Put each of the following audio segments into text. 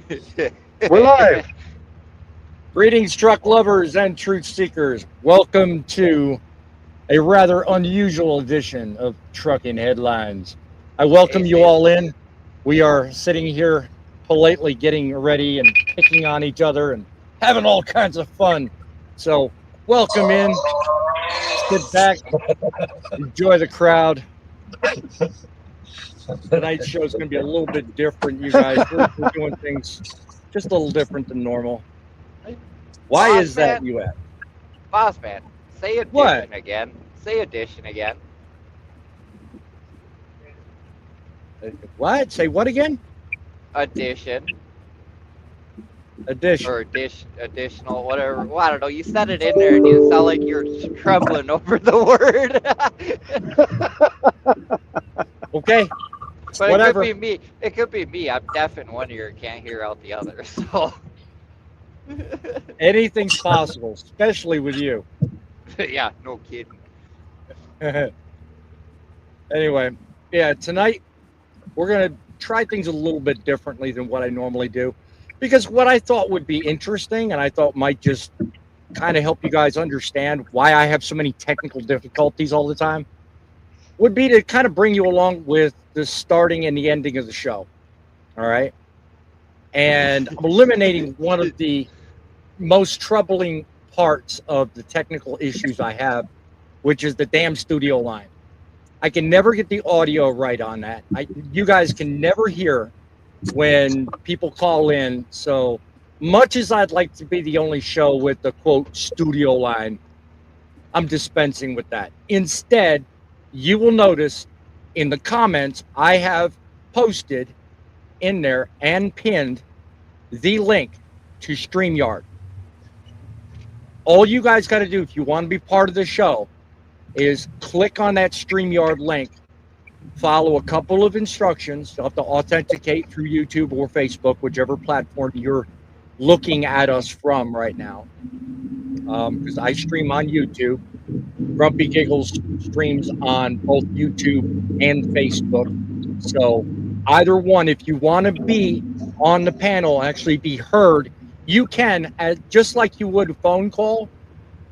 We're live. Greetings, truck lovers and truth seekers. Welcome to a rather unusual edition of Truckin' Headlines. I welcome you all in. We are sitting here politely getting ready and picking on each other and having all kinds of fun. So, welcome in. Sit back, enjoy the crowd. Tonight's show is going to be a little bit different, you guys. We're doing things just a little different than normal. Why is that, you ask? Bossman, say addition What? again. Say addition again. What? Say what again? Addition. Addition. Or additional, whatever. Well, I don't know. You said it in there and you sound like you're trembling over the word. Okay. But Whatever. it could be me. It could be me. I'm deaf in one ear and can't hear out the other. So Anything's possible, especially with you. yeah, no kidding. Anyway, yeah, tonight we're going to try things a little bit differently than what I normally do. Because what I thought would be interesting and I thought might just kind of help you guys understand why I have so many technical difficulties all the time would be to kind of bring you along with the starting and the ending of the show. All right. And I'm eliminating one of the most troubling parts of the technical issues I have, which is the damn studio line. I can never get the audio right on that. You guys can never hear when people call in. So much as I'd like to be the only show with the quote studio line, I'm dispensing with that. Instead, you will notice in the comments I have posted in there and pinned the link to StreamYard. All you guys got to do if you want to be part of the show is click on that StreamYard link, follow a couple of instructions. You'll have to authenticate through YouTube or Facebook, whichever platform you're looking at us from right now. Because I stream on YouTube. Grumpy Giggles streams on both YouTube and Facebook. So either one, if you want to be on the panel, actually be heard, you can, just like you would a phone call,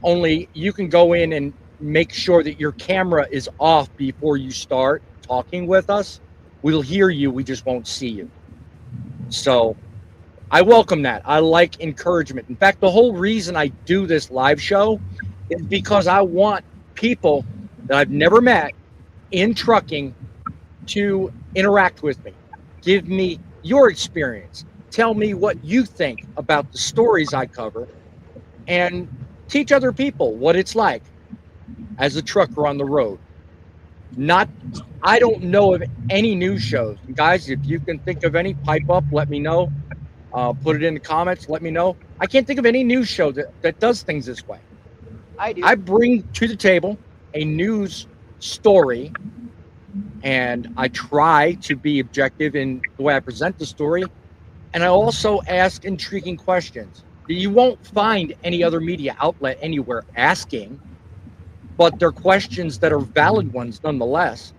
only you can go in and make sure that your camera is off before you start talking with us. We'll hear you, we just won't see you. So I welcome that. I like encouragement. In fact, the whole reason I do this live show is because I want people that I've never met in trucking to interact with me. Give me your experience. Tell me what you think about the stories I cover and teach other people what it's like as a trucker on the road. I don't know of any news shows. Guys, if you can think of any, pipe up, let me know. Put it in the comments, let me know. I can't think of any news show that does things this way. I do. I bring to the table a news story, and I try to be objective in the way I present the story, and I also ask intriguing questions that you won't find any other media outlet anywhere asking, but they're questions that are valid ones nonetheless.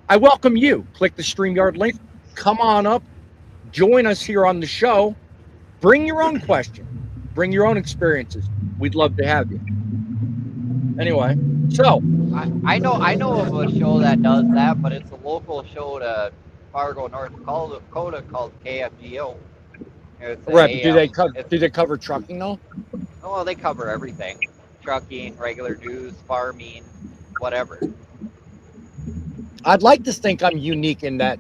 I welcome you. Click the StreamYard link. Come on up. Join us here on the show. Bring your own question. Bring your own experiences. We'd love to have you. Anyway, so I know of a show that does that, but it's a local show to Fargo, North Dakota called KFGO. It's right, do they cover trucking though? Oh, they cover everything. Trucking, regular news, farming, whatever. I'd like to think I'm unique in that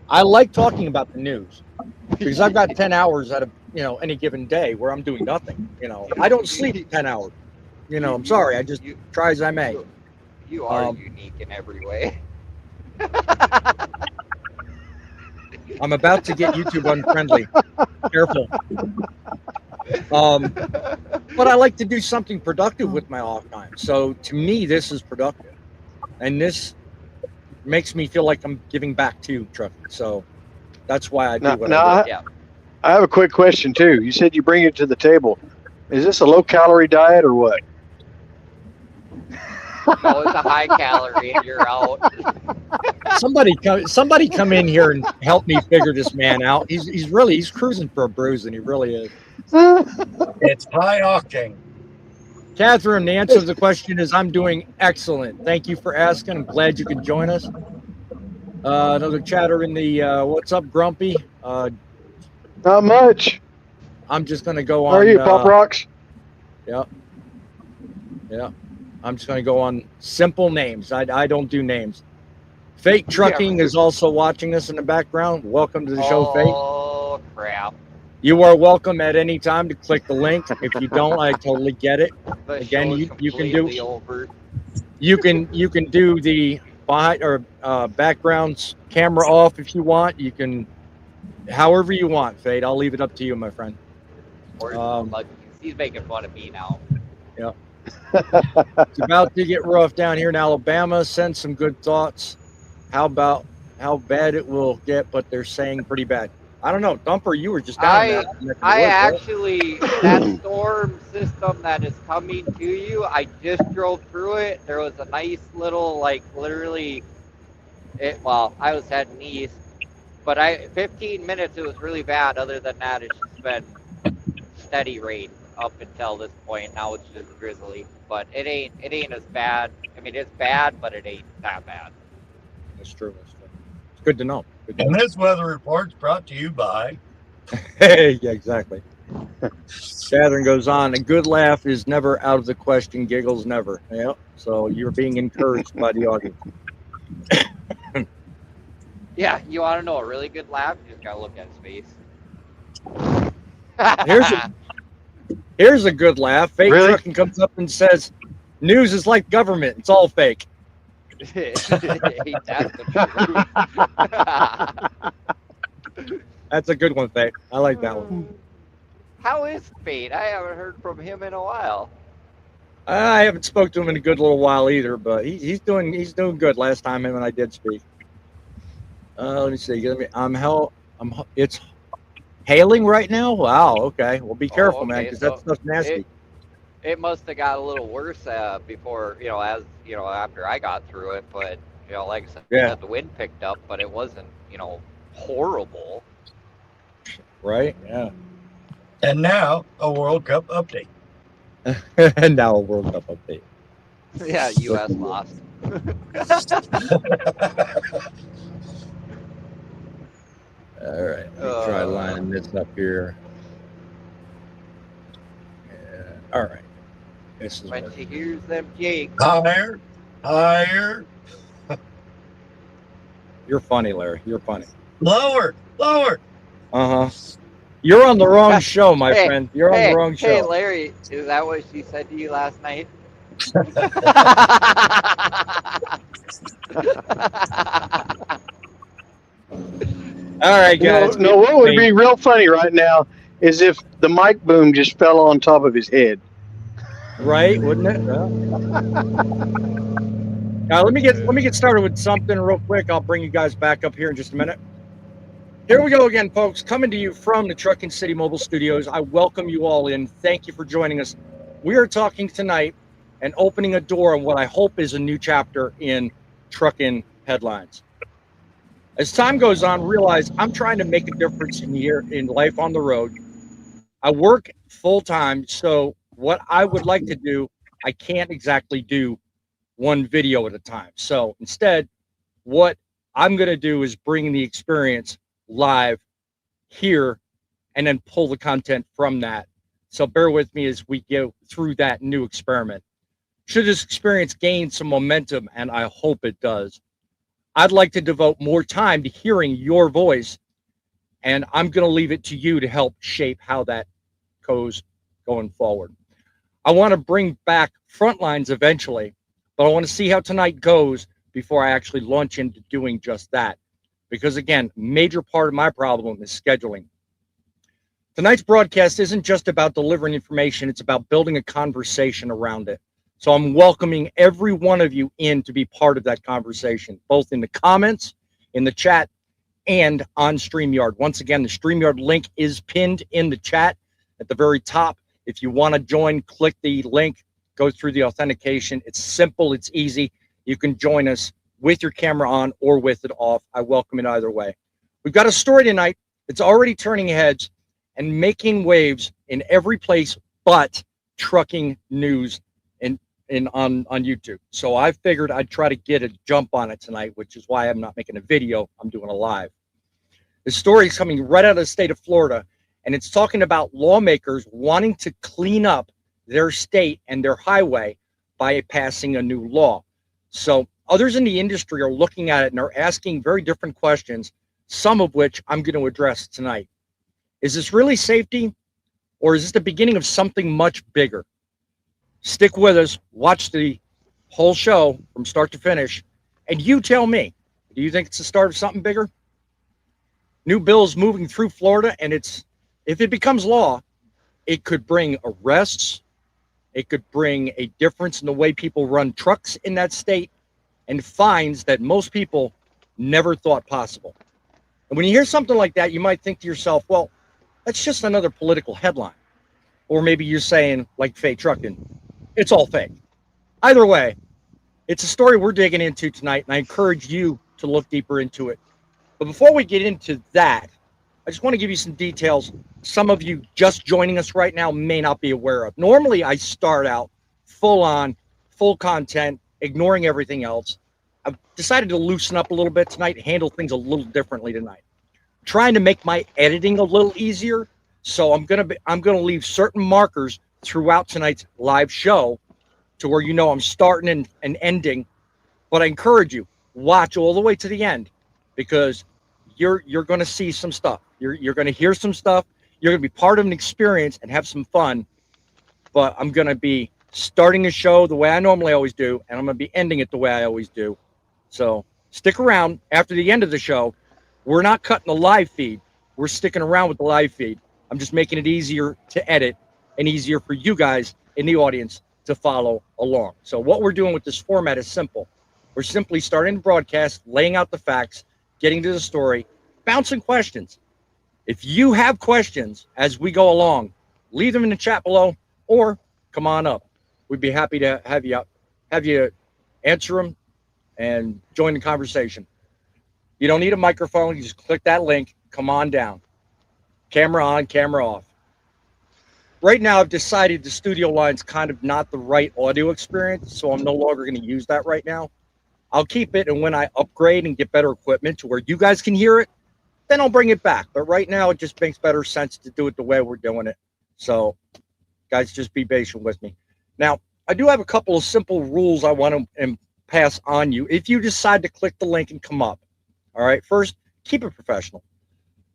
I like talking about the news because I've got 10 hours out of, any given day where I'm doing nothing. I don't sleep 10 hours. I'm sorry. I just try as I may. You are unique in every way. I'm about to get YouTube unfriendly. Careful. But I like to do something productive with my off time. So to me, this is productive. And this makes me feel like I'm giving back to trucking. So that's why I do what I do. I have a quick question too. You said you bring it to the table. Is this a low-calorie diet or what? No, it's a high calorie and you're out. somebody come in here and help me figure this man out. He's cruising for a bruise, and he really is. It's high octane. Catherine, the answer to the question is I'm doing excellent. Thank you for asking. I'm glad you could join us. Another chatter in the what's up, Grumpy? Not much. I'm just going to go on. How are you, Pop Rocks? Yeah. I'm just going to go on simple names. I don't do names. Fake Trucking is also watching us in the background. Welcome to the show, Fake. Oh, crap. You are welcome at any time to click the link. If you don't, I totally get it. Again, you can do over. you can do the behind or backgrounds camera off if you want. You can however you want, Fade. I'll leave it up to you, my friend. He's making fun of me now. Yeah. It's about to get rough down here in Alabama. Send some good thoughts. How about how bad it will get, but they're saying pretty bad. I don't know. Dumper, you were just down there. Actually, that storm system that is coming to you, I just drove through it. There was a nice little, like, literally, I was heading east, but 15 minutes, it was really bad. Other than that, it's just been steady rain up until this point. Now it's just drizzly, but it ain't as bad. I mean, it's bad, but it ain't that bad. That's true. It's good to know. And this weather report's brought to you by. Hey, yeah, exactly. Catherine goes on. A good laugh is never out of the question. Giggles never. Yeah. So you're being encouraged by the audience. Yeah, you want to know a really good laugh? You just gotta look at his face. Here's a good laugh. Fake Really? Trucking comes up and says, "News is like government. It's all fake." That's the truth. That's a good one, Fake. I like that one. How is Fate? I haven't heard from him in a while. I haven't spoke to him in a good little while either, but he's doing good. Last time him and I did speak. Let me see. It's hailing right now. Wow. Okay. Well, be careful, man, because that stuff's nasty. It must have got a little worse before, after I got through it. But, like I said, the wind picked up, but it wasn't, horrible. Right? Yeah. And now a World Cup update. And now a World Cup update. Yeah, U.S. lost. All right. Let me try lining this up here. Yeah. All right. This is when she hears them Jake. Higher. You're funny, Larry. You're funny. Lower. Uh-huh. You're on the wrong show, my friend. You're on the wrong show. Hey, Larry, is that what she said to you last night? All right, guys. No, what would be real funny right now is if the mic boom just fell on top of his head. Right, wouldn't it? Well. Now let me get started with something real quick. I'll bring you guys back up here in just a minute. Here we go again, folks. Coming to you from the Truckin City Mobile Studios. I welcome you all in. Thank you for joining us. We are talking tonight and opening a door on what I hope is a new chapter in Truckin headlines. As time goes on, realize I'm trying to make a difference in life on the road. I work full time, so what I would like to do, I can't exactly do one video at a time. So instead, what I'm going to do is bring the experience live here and then pull the content from that. So bear with me as we go through that new experiment. Should this experience gain some momentum, and I hope it does, I'd like to devote more time to hearing your voice, and I'm going to leave it to you to help shape how that goes going forward. I want to bring back Frontlines eventually, but I want to see how tonight goes before I actually launch into doing just that. Because again, major part of my problem is scheduling. Tonight's broadcast isn't just about delivering information, it's about building a conversation around it. So I'm welcoming every one of you in to be part of that conversation, both in the comments, in the chat, and on StreamYard. Once again, the StreamYard link is pinned in the chat at the very top. If you want to join, click the link, go through the authentication. It's simple, it's easy. You can join us with your camera on or with it off. I welcome it either way. We've got a story tonight that's already turning heads and making waves in every place but trucking news on YouTube. So I figured I'd try to get a jump on it tonight, which is why I'm not making a video. I'm doing a live. The story is coming right out of the state of Florida, and it's talking about lawmakers wanting to clean up their state and their highway by passing a new law. So others in the industry are looking at it and are asking very different questions, some of which I'm going to address tonight. Is this really safety, or is this the beginning of something much bigger? Stick with us, watch the whole show from start to finish, and you tell me, do you think it's the start of something bigger? New bills moving through Florida, and if it becomes law, it could bring arrests, it could bring a difference in the way people run trucks in that state, and fines that most people never thought possible. And when you hear something like that, you might think to yourself, well, that's just another political headline. Or maybe you're saying, like Faye Truckin, it's all fake. Either way, it's a story we're digging into tonight, and I encourage you to look deeper into it. But before we get into that, I just want to give you some details some of you just joining us right now may not be aware of. Normally, I start out full on, full content, ignoring everything else. I've decided to loosen up a little bit tonight, handle things a little differently tonight. Trying to make my editing a little easier, so I'm gonna leave certain markers throughout tonight's live show to where you know I'm starting and ending. But I encourage you, watch all the way to the end, because you're going to see some stuff. You're going to hear some stuff. You're going to be part of an experience and have some fun. But I'm going to be starting the show the way I normally always do, and I'm going to be ending it the way I always do. So stick around after the end of the show. We're not cutting the live feed. We're sticking around with the live feed. I'm just making it easier to edit and easier for you guys in the audience to follow along. So what we're doing with this format is simple. We're simply starting the broadcast, laying out the facts, getting to the story, bouncing questions. If you have questions as we go along, leave them in the chat below or come on up. We'd be happy to have you answer them and join the conversation. You don't need a microphone. You just click that link. Come on down. Camera on, camera off. Right now, I've decided the studio line's kind of not the right audio experience, so I'm no longer going to use that right now. I'll keep it, and when I upgrade and get better equipment to where you guys can hear it, then I'll bring it back. But right now, it just makes better sense to do it the way we're doing it. So, guys, just be patient with me. Now, I do have a couple of simple rules I want to pass on you if you decide to click the link and come up. All right, first, keep it professional.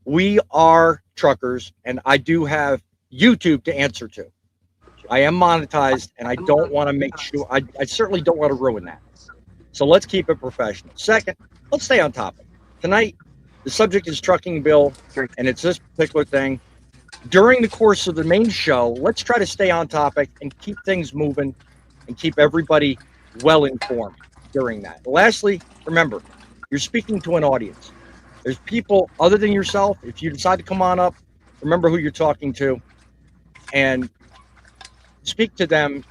We are truckers, and I do have YouTube to answer to. I am monetized, and I don't want to make sure, I certainly don't want to ruin that. So let's keep it professional. Second, let's stay on topic. Tonight, the subject is trucking bill, and it's this particular thing. During the course of the main show, let's try to stay on topic and keep things moving and keep everybody well informed during that. Lastly, remember, you're speaking to an audience. There's people other than yourself. If you decide to come on up, remember who you're talking to and speak to them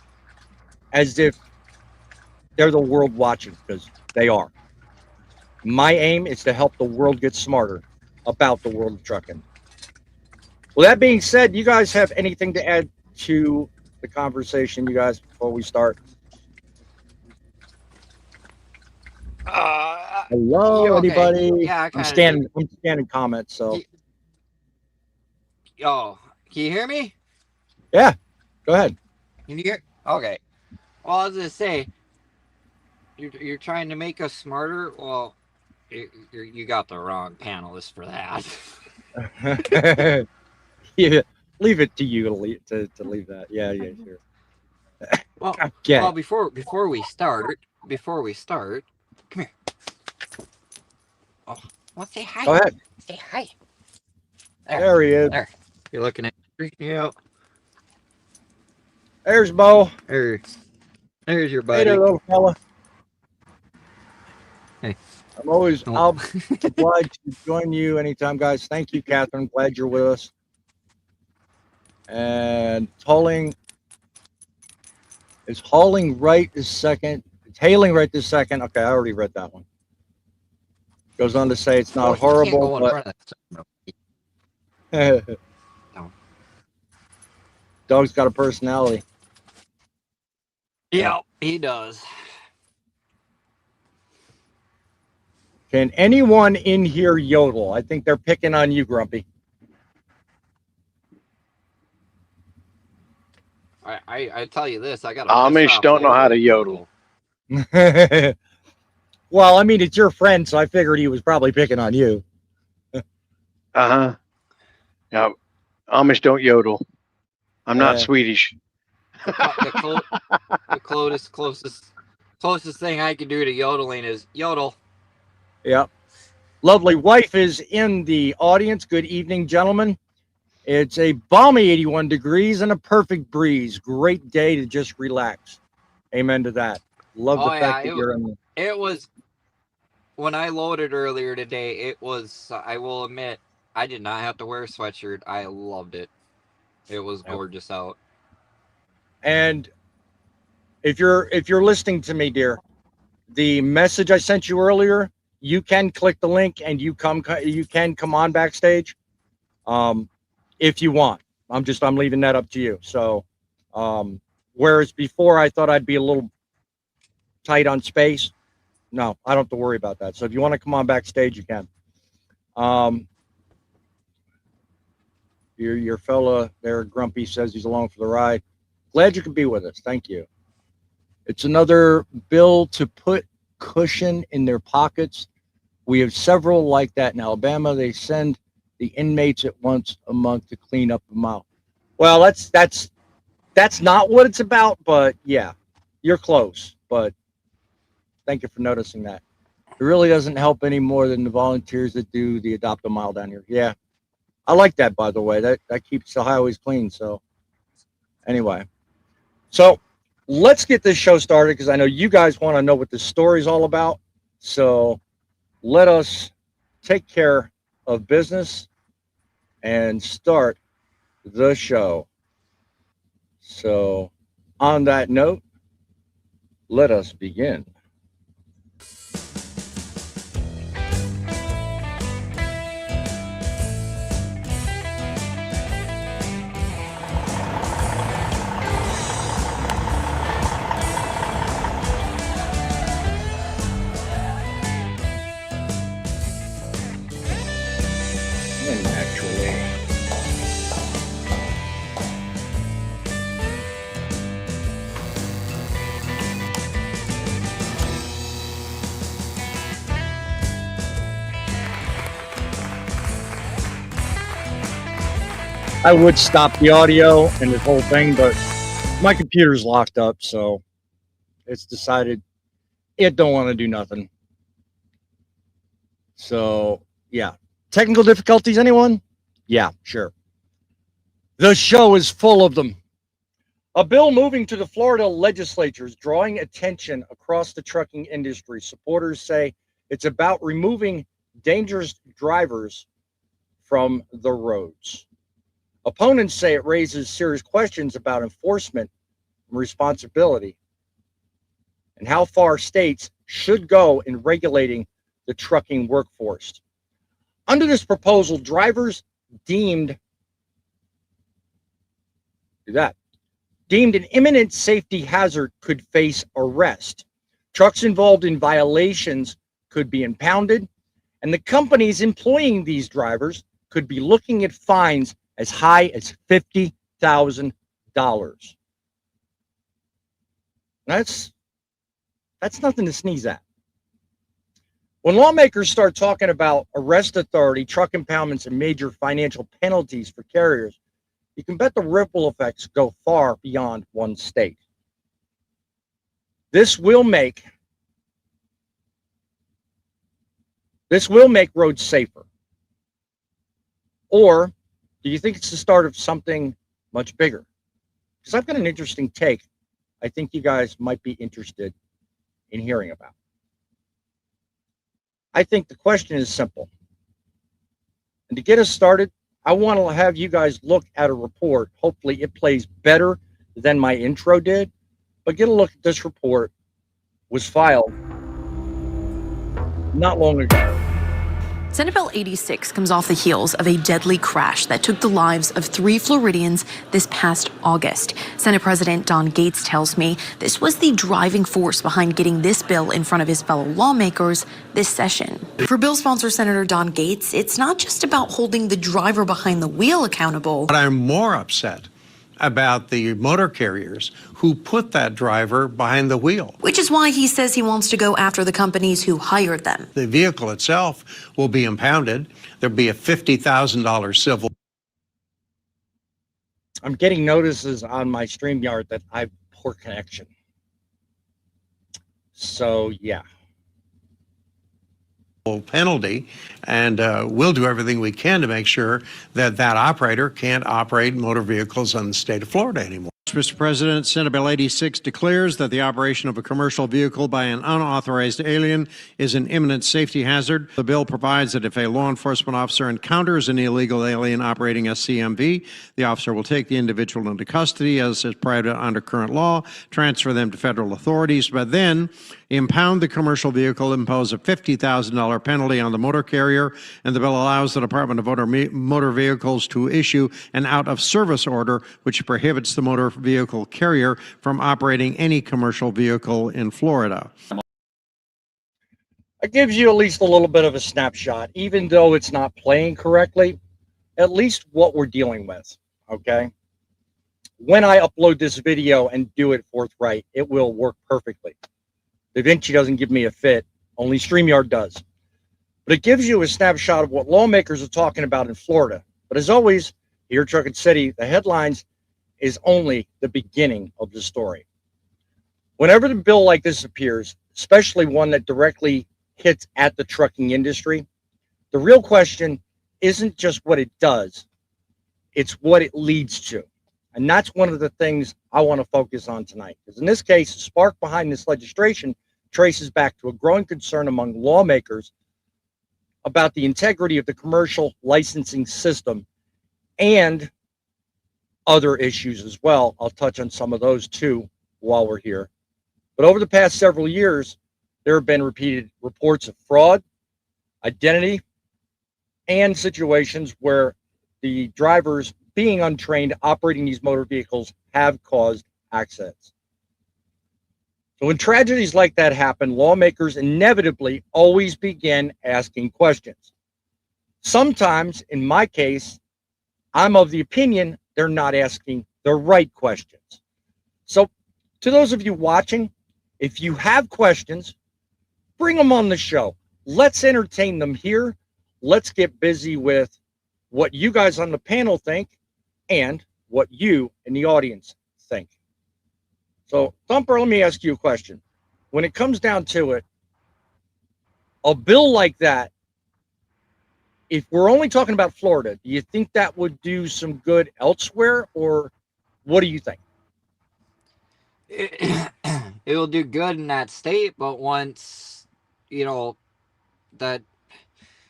as if they're the world watching, because they are. My aim is to help the world get smarter about the world of trucking. Well, that being said, you guys have anything to add to the conversation, you guys, before we start? Hello, okay. anybody? Yeah, I'm scanning comments, so. Oh, can you hear me? Yeah, go ahead. Can you hear? Okay. Well, I was gonna say, you're trying to make us smarter. Well, you got the wrong panelist for that. Yeah, leave it to you to leave that. Yeah, sure. Well, okay. well, before we start, come here. Oh, well, say hi. Go ahead. Say hi. There he is. There. You're looking at. Yeah. There's Bo. There's your buddy. Hey there, little fella. Hey. I'll be glad to join you anytime, guys. Thank you, Catherine. Glad you're with us. And is hauling right this second. It's hailing right this second. Okay, I already read that one. Goes on to say it's not horrible, but No. Dog's got a personality. Yeah, he does. Can anyone in here yodel? I think they're picking on you, Grumpy. I tell you this, I got Amish don't know how to yodel. Well, I mean, it's your friend, so I figured he was probably picking on you. Uh-huh. Yeah, Amish don't yodel. I'm not Swedish. The closest thing I can do to yodeling is yodel. Yep. Lovely wife is in the audience. Good evening, gentlemen. It's a balmy 81 degrees and a perfect breeze. Great day to just relax. Amen to that. Love the fact that you're in the... It was, when I loaded earlier today, it was, I will admit, I did not have to wear a sweatshirt. I loved it. It was gorgeous out. And if you're listening to me, dear, the message I sent you earlier, you can click the link and you can come on backstage, if you want. I'm leaving that up to you. So, whereas before I thought I'd be a little tight on space, no, I don't have to worry about that. So if you want to come on backstage, you can. Your fella there, Grumpy, says he's along for the ride. Glad you could be with us. Thank you. It's another bill to put cushion in their pockets. We have several like that in Alabama. They send the inmates at once a month to clean up the mouth. Well, that's not what it's about, but yeah, you're close. But thank you for noticing that. It really doesn't help any more than the volunteers that do the Adopt a Mile down here. Yeah, I like that, by the way. That keeps the highways clean. So anyway, so let's get this show started because I know you guys want to know what this story is all about. So let us take care of business and start the show. So on that note, let us begin. I would stop the audio and this whole thing, but my computer's locked up, so it's decided it don't want to do nothing. So, yeah. Technical difficulties, anyone? Yeah, sure. The show is full of them. A bill moving to the Florida legislature is drawing attention across the trucking industry. Supporters say it's about removing dangerous drivers from the roads. Opponents say it raises serious questions about enforcement and responsibility and how far states should go in regulating the trucking workforce. Under this proposal, drivers deemed an imminent safety hazard could face arrest. Trucks involved in violations could be impounded, and the companies employing these drivers could be looking at fines as high as $50,000. That's nothing to sneeze at. When lawmakers start talking about arrest authority, truck impoundments, and major financial penalties for carriers, you can bet the ripple effects go far beyond one state. This will make roads safer. Or do you think it's the start of something much bigger? Because I've got an interesting take I think you guys might be interested in hearing about. I think the question is simple. And to get us started, I want to have you guys look at a report. Hopefully it plays better than my intro did, but get a look at this report was filed not long ago. Senate Bill 86 comes off the heels of a deadly crash that took the lives of 3 Floridians this past August. Senate President Don Gates tells me this was the driving force behind getting this bill in front of his fellow lawmakers this session. For bill sponsor Senator Don Gates, it's not just about holding the driver behind the wheel accountable. But I'm more upset about the motor carriers who put that driver behind the wheel. Which is why he says he wants to go after the companies who hired them. The vehicle itself will be impounded. There'll be a $50,000 civil. I'm getting notices on my StreamYard that I have poor connection. So, yeah. Penalty, and we'll do everything we can to make sure that that operator can't operate motor vehicles in the state of Florida anymore. Mr. President, Senate Bill 86 declares that the operation of a commercial vehicle by an unauthorized alien is an imminent safety hazard. The bill provides that if a law enforcement officer encounters an illegal alien operating a CMV, the officer will take the individual into custody as is provided under current law, transfer them to federal authorities, but then impound the commercial vehicle, impose a $50,000 penalty on the motor carrier, and the bill allows the Department of Motor Vehicles to issue an out-of-service order which prohibits the motor vehicle carrier from operating any commercial vehicle in Florida. It gives you at least a little bit of a snapshot, even though it's not playing correctly, at least what we're dealing with, okay? When I upload this video and do it forthright, it will work perfectly. DaVinci doesn't give me a fit, only StreamYard does. But it gives you a snapshot of what lawmakers are talking about in Florida. But as always, here at Truckin City, the headlines is only the beginning of the story. Whenever a bill like this appears, especially one that directly hits at the trucking industry, the real question isn't just what it does, it's what it leads to. And that's one of the things I want to focus on tonight. Because in this case, the spark behind this legislation traces back to a growing concern among lawmakers about the integrity of the commercial licensing system and other issues as well. I'll touch on some of those too while we're here. But over the past several years, there have been repeated reports of fraud, identity, and situations where the drivers being untrained operating these motor vehicles have caused accidents. So when tragedies like that happen, lawmakers inevitably always begin asking questions. Sometimes, in my case, I'm of the opinion they're not asking the right questions. So to those of you watching, if you have questions, bring them on the show. Let's entertain them here. Let's get busy with what you guys on the panel think and what you in the audience think. So, Thumper, let me ask you a question. When it comes down to it, a bill like that, if we're only talking about Florida, do you think that would do some good elsewhere, or what do you think? It will do good in that state, but once, that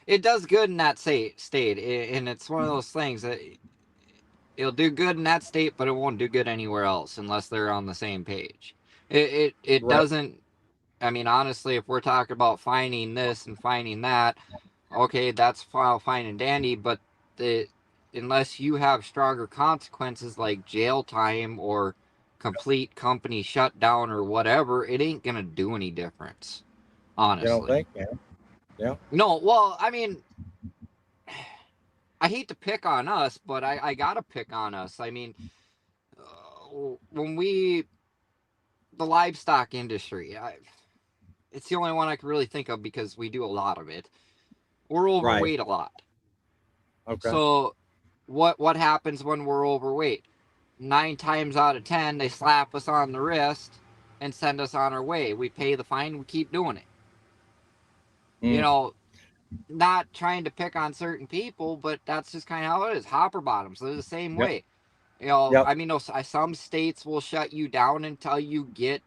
it does good in that state, and it's one of those things that it'll do good in that state, but it won't do good anywhere else unless they're on the same page. It right. Doesn't, I mean, honestly, if we're talking about finding this and finding that, okay, that's fine and dandy, but unless you have stronger consequences like jail time or complete company shutdown or whatever, it ain't gonna do any difference, honestly. You don't think? Yeah. No, well, I mean, I hate to pick on us, but I gotta pick on us. I mean, when the livestock industry, it's the only one I can really think of because we do a lot of it. We're overweight a lot. Okay. So what happens when we're overweight? 9 times out of 10, they slap us on the wrist and send us on our way. We pay the fine, we keep doing it. Not trying to pick on certain people, but that's just kind of how it is. Hopper bottoms, they're the same way. I mean, some states will shut you down until you get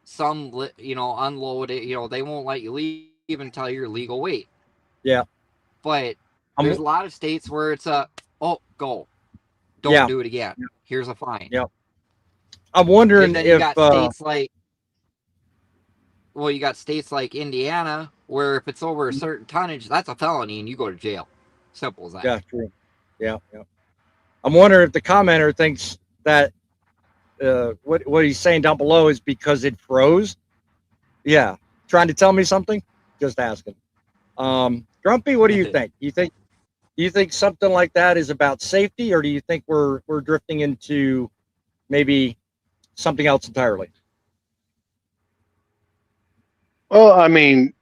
some, unloaded. They won't let you leave until you're legal weight. Yeah. But there's a lot of states where it's go. Don't do it again. Here's a fine. Yeah. I'm wondering if you got states well, you got states like Indiana where if it's over a certain tonnage, that's a felony and you go to jail. Simple as that. Yeah, true. Yeah. I'm wondering if the commenter thinks that what he's saying down below is because it froze. Yeah, trying to tell me something. Just asking. Grumpy, what do you think? Do you think something like that is about safety, or do you think we're drifting into maybe something else entirely? Well, I mean,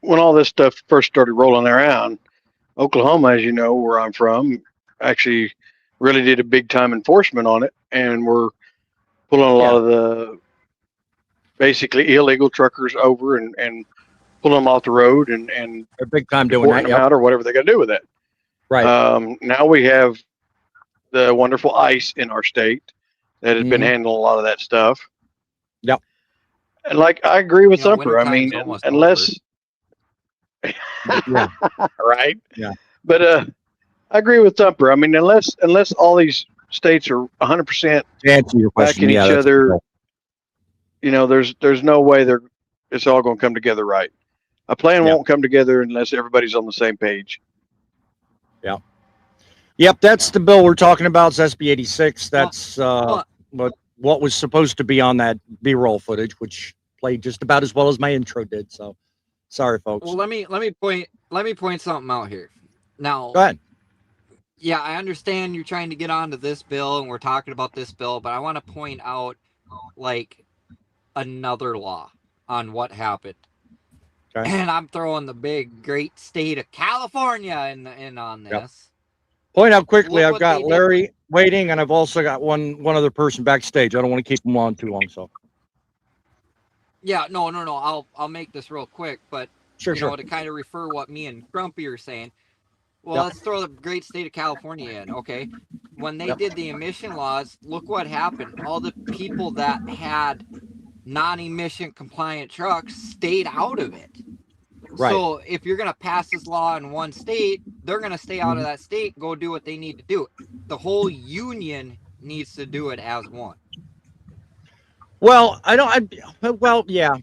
when all this stuff first started rolling around, Oklahoma, as you know, where I'm from, actually really did a big time enforcement on it, and we're pulling a lot of the basically illegal truckers over and pulling them off the road and They're big time doing that. them out or whatever they got to do with it. Right. Now we have the wonderful ICE in our state that has been handling a lot of that stuff. Yep. And like I agree with Thumper. I mean, unless right. Yeah. But I agree with Thumper. I mean, unless all these states are 100% backing each other, cool. You know, there's no way it's all going to come together right. A plan won't come together unless everybody's on the same page. Yeah. Yep, that's the bill we're talking about. It's SB 86. That's what was supposed to be on that B-roll footage, which played just about as well as my intro did. So, sorry, folks. Well, let me point something out here. Now, go ahead. Yeah, I understand you're trying to get onto this bill, and we're talking about this bill, but I want to point out like another law on what happened. Okay. And I'm throwing the big great state of California in on this. Yep. Point out quickly, I've got Larry waiting, and I've also got one other person backstage. I don't want to keep them on too long, so. Yeah, no. I'll make this real quick, but sure. To kind of refer what me and Grumpy are saying. Well, let's throw the great state of California in, okay? When they did the emission laws, look what happened. All the people that had non-emission compliant trucks stayed out of it. Right. So if you're going to pass this law in one state, they're going to stay out of that state, go do what they need to do. The whole union needs to do it as one. Well, yeah.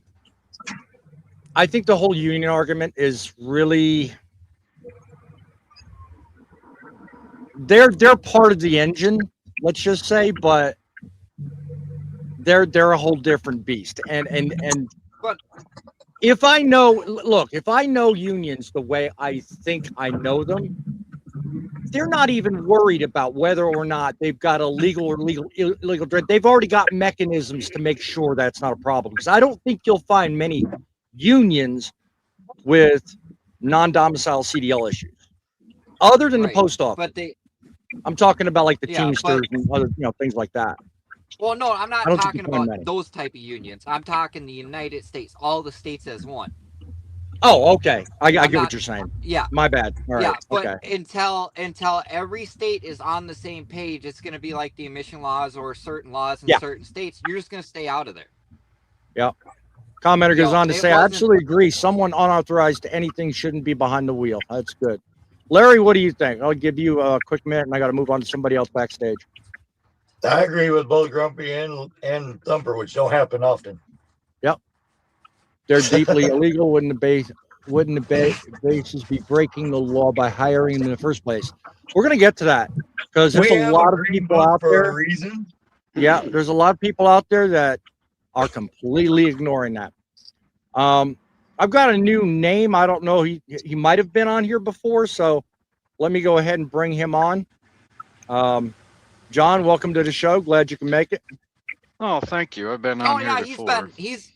I think the whole union argument is really, they're part of the engine, let's just say, but they're a whole different beast. And but if I know unions the way I think I know them, they're not even worried about whether or not they've got illegal dread. They've already got mechanisms to make sure that's not a problem. Because I don't think you'll find many unions with non-domicile CDL issues, other than the post office. But I'm talking about like the Teamsters and other things like that. Well, no, I'm not talking about those type of unions. I'm talking the United States, all the states as one. Oh, okay. I get what you're saying. Yeah. My bad. All right. Yeah, but until every state is on the same page, it's going to be like the emission laws or certain laws in certain states. You're just going to stay out of there. Yeah. Commenter goes on to say, I absolutely agree. Someone unauthorized to anything shouldn't be behind the wheel. That's good. Larry, what do you think? I'll give you a quick minute, and I got to move on to somebody else backstage. I agree with both Grumpy and Thumper, which don't happen often. Yep. They're deeply illegal. Wouldn't the bases be breaking the law by hiring them in the first place? We're going to get to that because there's a lot of people out there. For a reason. Yeah, there's a lot of people out there that are completely ignoring that. I've got a new name. I don't know. He might have been on here before, so let me go ahead and bring him on. John, welcome to the show. Glad you can make it. Oh, thank you. I've been on here before. He's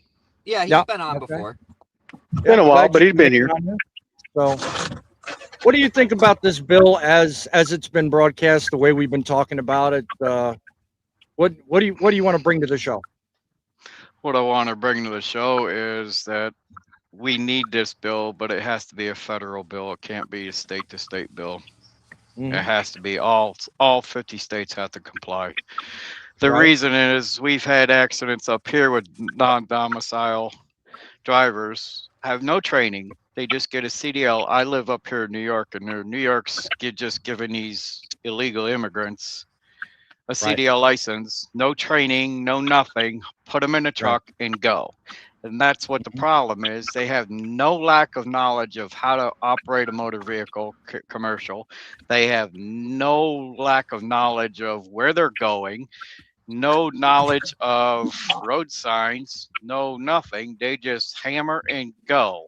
been on before. Been a while, but he's been here. So, what do you think about this bill as it's been broadcast? The way we've been talking about it. What do you want to bring to the show? What I want to bring to the show is that we need this bill, but it has to be a federal bill. It can't be a state-to-state bill. Mm-hmm. It has to be all 50 states have to comply. The reason is we've had accidents up here with non-domicile drivers have no training. They just get a CDL. I live up here in New York, and New York's just giving these illegal immigrants a CDL license, no training, no nothing, put them in a truck and go. And that's what the problem is. They have no lack of knowledge of how to operate a motor vehicle commercial. They have no lack of knowledge of where they're going, no knowledge of road signs, no nothing. They just hammer and go.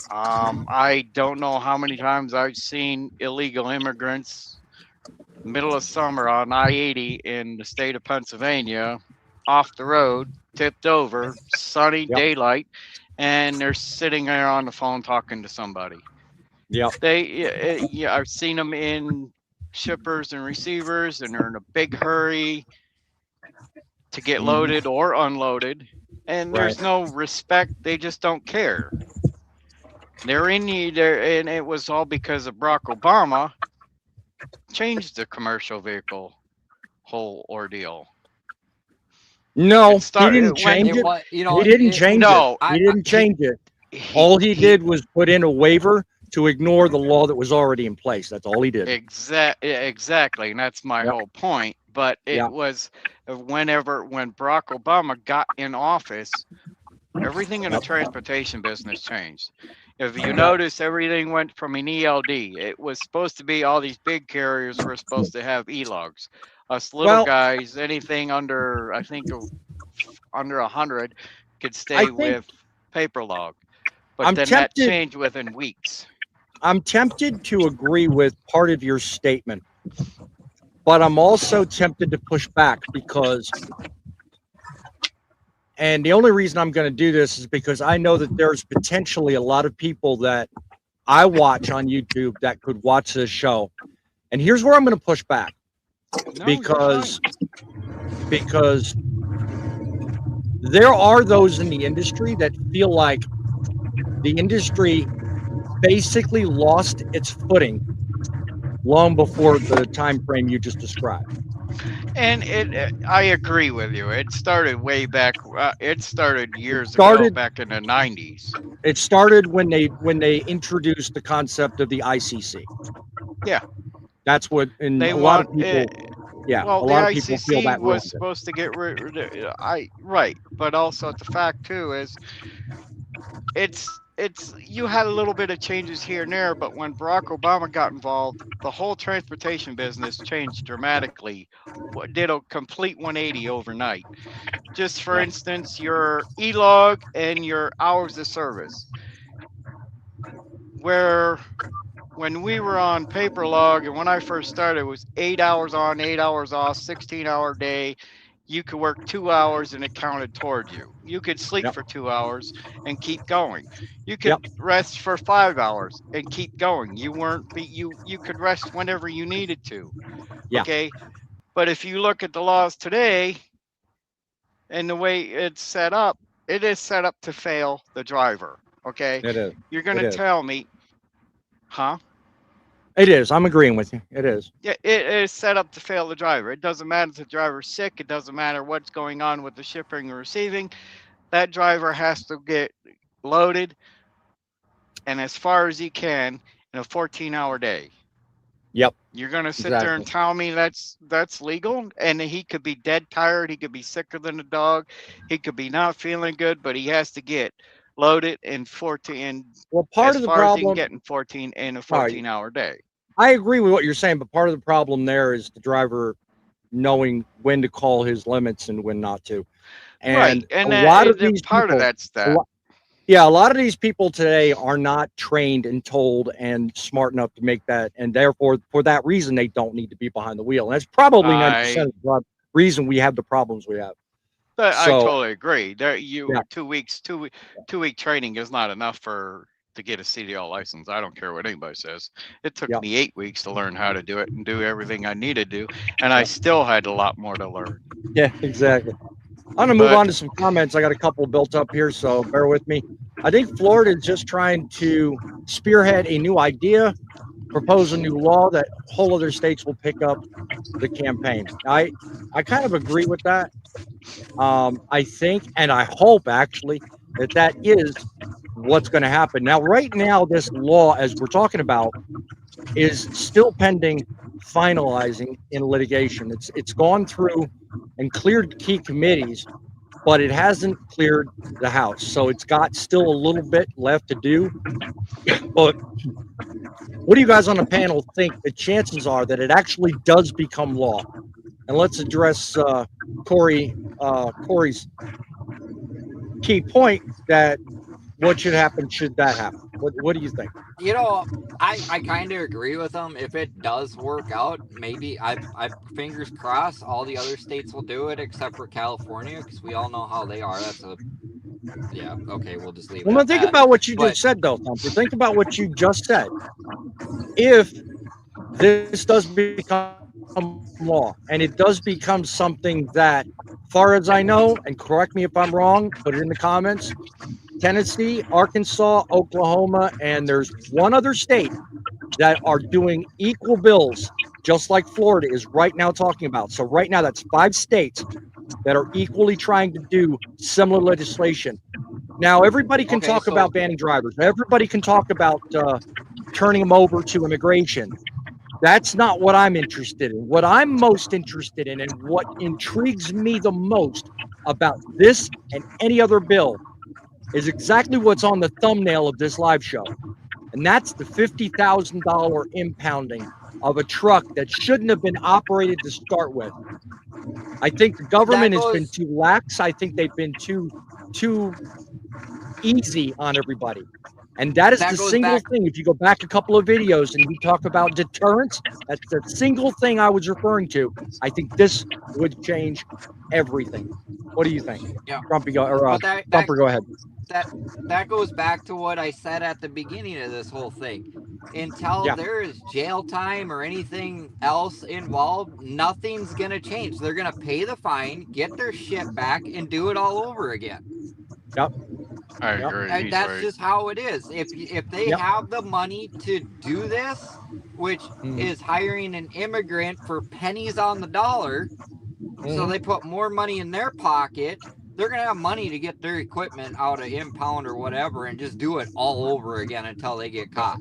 I don't know how many times I've seen illegal immigrants middle of summer on I-80 in the state of Pennsylvania, off the road, tipped over, sunny daylight, and they're sitting there on the phone talking to somebody. Yeah. I've seen them in shippers and receivers, and they're in a big hurry to get loaded or unloaded, and there's no respect. They just don't care. They're in need, and it was all because of Barack Obama changed the commercial vehicle whole ordeal. No, he didn't change it. He didn't change it. He didn't change it. All he did was put in a waiver to ignore the law that was already in place. That's all he did. Exactly, and that's my whole point. But it was when Barack Obama got in office, everything in the transportation business changed. If you notice, everything went from an ELD. It was supposed to be all these big carriers were supposed to have E-logs. Us little guys, anything under, I think, under 100 could stay with paper log. But then that changed within weeks. I'm tempted to agree with part of your statement, but I'm also tempted to push back because, and the only reason I'm going to do this is because I know that there's potentially a lot of people that I watch on YouTube that could watch this show. And here's where I'm going to push back. Because there are those in the industry that feel like the industry basically lost its footing long before the time frame you just described. And I agree with you. It started way back. It started years ago, back in the 90s. It started when they introduced the concept of the ICC. Yeah. That's what, and a lot of people, well, a lot the of people feel that ICC was supposed to get rid of, right, but also the fact too is, you had a little bit of changes here and there, but when Barack Obama got involved, the whole transportation business changed dramatically. Did a complete 180 overnight. Just for instance, your E-log and your hours of service, where when we were on paper log and when I first started, it was 8 hours on, 8 hours off, 16-hour day. You could work 2 hours and it counted toward you. You could sleep for 2 hours and keep going. You could rest for 5 hours and keep going. You could rest whenever you needed to. Okay. But if you look at the laws today and the way it's set up, it is set up to fail the driver. Okay. It is. You're going to tell me, huh? It is. I'm agreeing with you. It is. Yeah, it is set up to fail the driver. It doesn't matter if the driver's sick. It doesn't matter what's going on with the shipping or receiving. That driver has to get loaded and as far as he can in a 14-hour day. Yep. You're going to sit there and tell me that's legal? And he could be dead tired. He could be sicker than a dog. He could be not feeling good, but he has to get loaded in 14. Well, part of the problem, getting 14 in a 14-hour day. I agree with what you're saying, but part of the problem there is the driver knowing when to call his limits and when not to. And right, and a lot of these part people, of that's that. A lot of these people today are not trained and told and smart enough to make that, and therefore, for that reason, they don't need to be behind the wheel. And that's probably 90% of the reason we have the problems we have. But I totally agree. 2 weeks, two-week training is not enough to get a CDL license. I don't care what anybody says. It took me 8 weeks to learn how to do it and do everything I needed to do, and I still had a lot more to learn. Yeah, exactly. I'm gonna move on to some comments. I got a couple built up here, so bear with me. I think Florida is just trying to spearhead a new idea, propose a new law that whole other states will pick up the campaign. I kind of agree with that. I think, and I hope actually, that is what's going to happen. Now, right now, this law, as we're talking about, is still pending finalizing in litigation. It's gone through and cleared key committees, but it hasn't cleared the House. So it's got still a little bit left to do. But what do you guys on the panel think the chances are that it actually does become law? And let's address Corey's key point that what should happen should that happen. What do you think? You know, I kind of agree with them. If it does work out, maybe I fingers crossed all the other states will do it except for California, because we all know how they are. That's a yeah, okay, we'll just leave it. Well, think about what you just said, though, Thumper. Think about what you just said. If this does become law and it does become something that, far as I know, and correct me if I'm wrong, put it in the comments, Tennessee, Arkansas, Oklahoma, and there's one other state that are doing equal bills, just like Florida is right now talking about. So right now, that's 5 states that are equally trying to do similar legislation. Now, everybody can talk about banning drivers. Everybody can talk about turning them over to immigration. That's not what I'm interested in. What I'm most interested in, and what intrigues me the most about this and any other bill, is exactly what's on the thumbnail of this live show. And that's the $50,000 impounding of a truck that shouldn't have been operated to start with. I think the government has been too lax. I think they've been too easy on everybody. And that is the single thing. If you go back a couple of videos and we talk about deterrence, that's the single thing I was referring to. I think this would change everything. What do you think? Yeah. Bumper, go ahead. That goes back to what I said at the beginning of this whole thing. Until there is jail time or anything else involved, nothing's going to change. They're going to pay the fine, get their shit back, and do it all over again. Yep. I agree. That's just how it is. If they have the money to do this, which is hiring an immigrant for pennies on the dollar, so they put more money in their pocket, they're going to have money to get their equipment out of impound or whatever and just do it all over again until they get caught.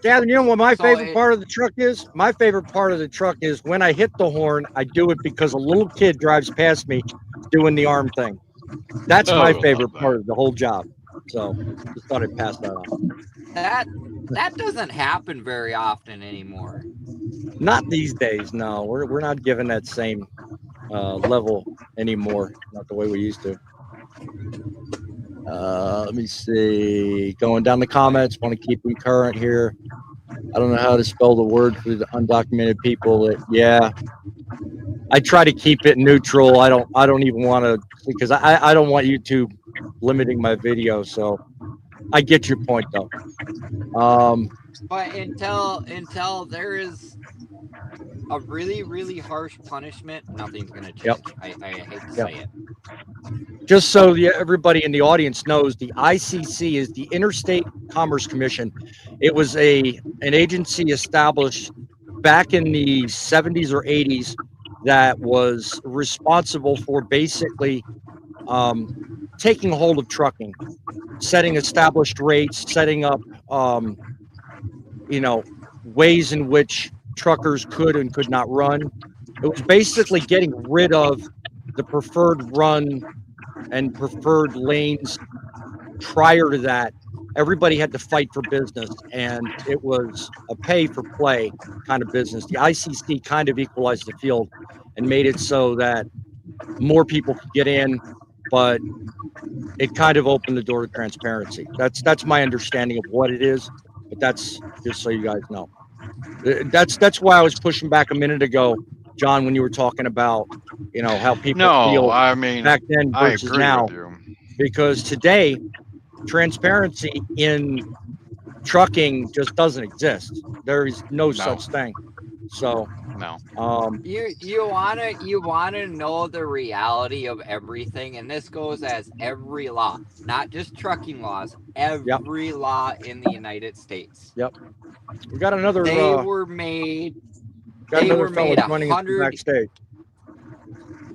Gavin, you know what my favorite part of the truck is? My favorite part of the truck is when I hit the horn, I do it because a little kid drives past me doing the arm thing. That's my favorite part of the whole job. So just thought I'd pass that on. That doesn't happen very often anymore. Not these days, no. We're not giving that same level anymore. Not the way we used to. Let me see. Going down the comments, want to keep them current here. I don't know how to spell the word for the undocumented people. I try to keep it neutral. I don't even want to, because I don't want YouTube limiting my video. So I get your point though. But until there is a really, really harsh punishment, nothing's going to change. I hate to say it. Just so everybody in the audience knows, the ICC is the Interstate Commerce Commission. It was an agency established back in the 70s or 80s that was responsible for basically taking hold of trucking, setting established rates, setting up ways in which truckers could and could not run. It was basically getting rid of the preferred run and preferred lanes. Prior to that, everybody had to fight for business, and it was a pay for play kind of business. The ICC kind of equalized the field and made it so that more people could get in, but it kind of opened the door to transparency. That's my understanding of what it is, but that's just so you guys know. That's why I was pushing back a minute ago, John, when you were talking about, how people feel back then versus now. Because today, transparency in trucking just doesn't exist. There is no such thing. So you wanna know the reality of everything, and this goes as every law, not just trucking laws, every law in the United States. Yep. We got another. They were made 100 backstage.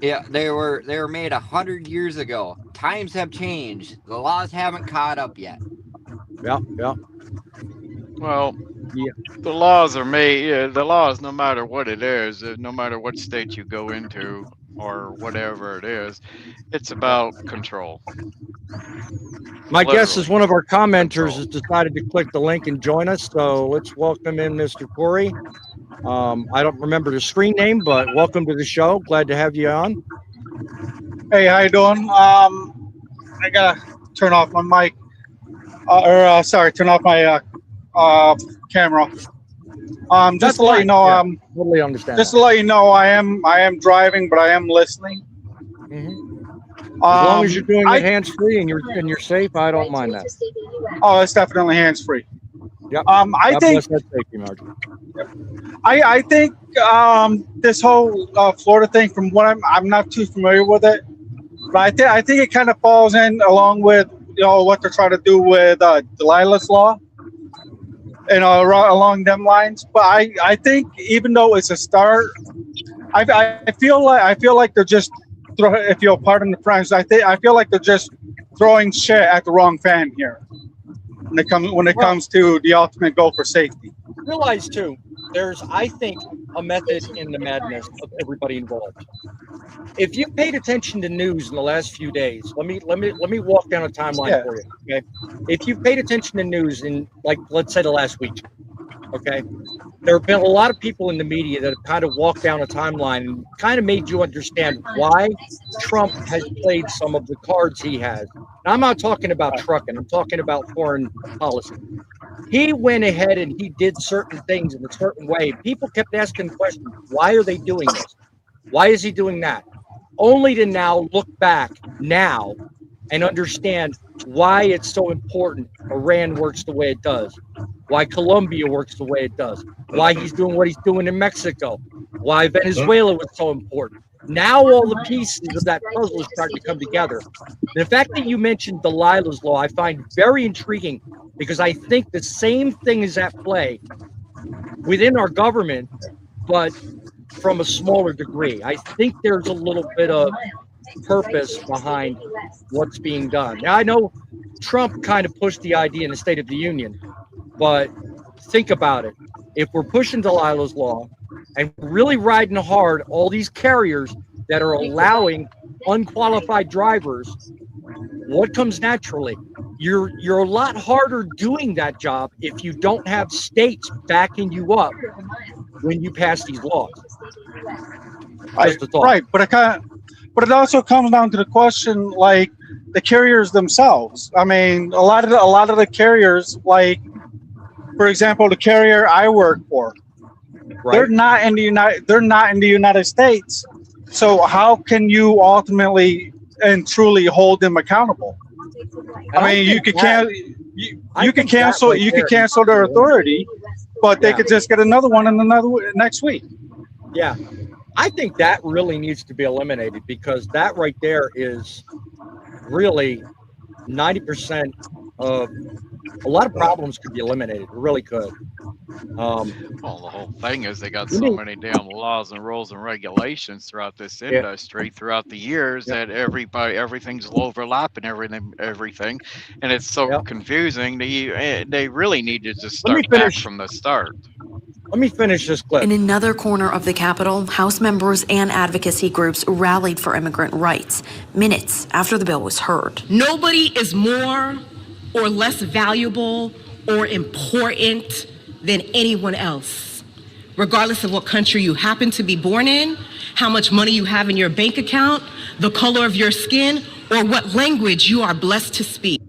Yeah, they were made 100 years ago. Times have changed. The laws haven't caught up yet. Yeah. Well, The laws are made. Yeah, the laws, no matter what it is, no matter what state you go into or whatever it is, it's about control. My guess is Literally. one of our commenters Control. has decided to click the link and join us. So let's welcome in Mr. Corey. I don't remember the screen name, but welcome to the show. Glad to have you on. Hey, how you doing? I gotta turn off my mic, turn off my camera. Just to let you know, totally understand. Just to let you know, I am driving, but I am listening. As long as you're doing it hands free and you're safe, I don't mind that. Oh, it's definitely hands free. Yep. I think this whole Florida thing, from what I'm not too familiar with it, but I think it kind of falls in along with what they're trying to do with Delilah's Law, along them lines. But I think even though it's a start, I feel like they're just if you'll pardon the French, I feel like they're just throwing shit at the wrong fan here when it comes to the ultimate goal for safety. Realize too, there's, I think, a method in the madness of everybody involved. If you paid attention to news in the last few days, let me walk down a timeline for you. Okay, if you've paid attention to news in, like, let's say the last week, okay, there have been a lot of people in the media that have kind of walked down a timeline and kind of made you understand why Trump has played some of the cards he has. Now, I'm not talking about Truckin, I'm talking about foreign policy. He went ahead and he did certain things in a certain way. People kept asking questions. Why are they doing this? Why is he doing that? Only to now look back now and understand why it's so important Iran works the way it does, why Colombia works the way it does, why he's doing what he's doing in Mexico, why Venezuela was so important. Now all the pieces of that puzzle is starting to come together. The fact that you mentioned Delilah's Law, I find very intriguing, because I think the same thing is at play within our government, but from a smaller degree. I think there's a little bit of purpose behind what's being done. Now, I know Trump kind of pushed the idea in the State of the Union, but think about it. If we're pushing Delilah's Law and really riding hard all these carriers that are allowing unqualified drivers, what comes naturally? You're a lot harder doing that job if you don't have states backing you up when you pass these laws. Right, but it also comes down to the question, like, the carriers themselves. I mean, a lot of the carriers, like, for example, the carrier I work for, they're not in the United States. So how can you ultimately and truly hold them accountable? I mean, you could cancel their authority, but they could just get another one in next week. Yeah, I think that really needs to be eliminated, because that right there is really 90% of a lot of problems could be eliminated. It really could. Well, the whole thing is they got so many damn laws and rules and regulations throughout this industry throughout the years that everything's overlapping everything, and it's so confusing. They really need to just start back from the start. Let me finish this clip. In another corner of the Capitol, House members and advocacy groups rallied for immigrant rights minutes after the bill was heard. Nobody is more or less valuable or important than anyone else, regardless of what country you happen to be born in, how much money you have in your bank account, the color of your skin, or what language you are blessed to speak.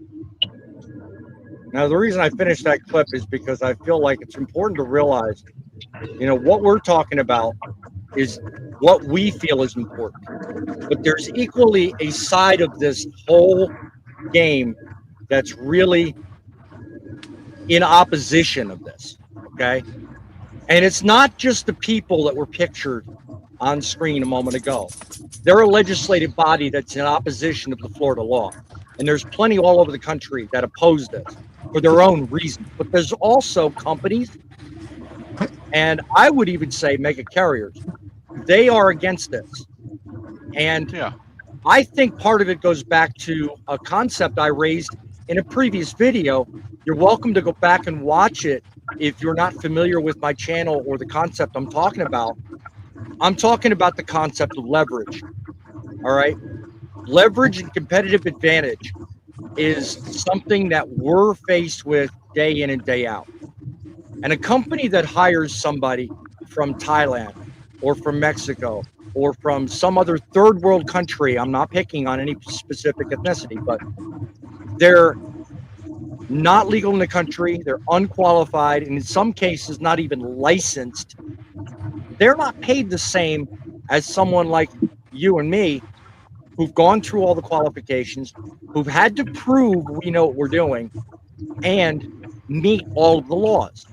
Now, the reason I finished that clip is because I feel like it's important to realize, what we're talking about is what we feel is important. But there's equally a side of this whole game that's really in opposition of this, okay? And it's not just the people that were pictured on screen a moment ago. They're a legislative body that's in opposition of the Florida law. And there's plenty all over the country that oppose this for their own reasons. But there's also companies, and I would even say mega carriers. They are against this. And I think part of it goes back to a concept I raised in a previous video. You're welcome to go back and watch it if you're not familiar with my channel or the concept I'm talking about the concept of leverage. All right. Leverage and competitive advantage is something that we're faced with day in and day out. And a company that hires somebody from Thailand or from Mexico or from some other third world country, I'm not picking on any specific ethnicity, but they're not legal in the country, they're unqualified, and in some cases not even licensed. They're not paid the same as someone like you and me who've gone through all the qualifications, who've had to prove we know what we're doing and meet all of the laws.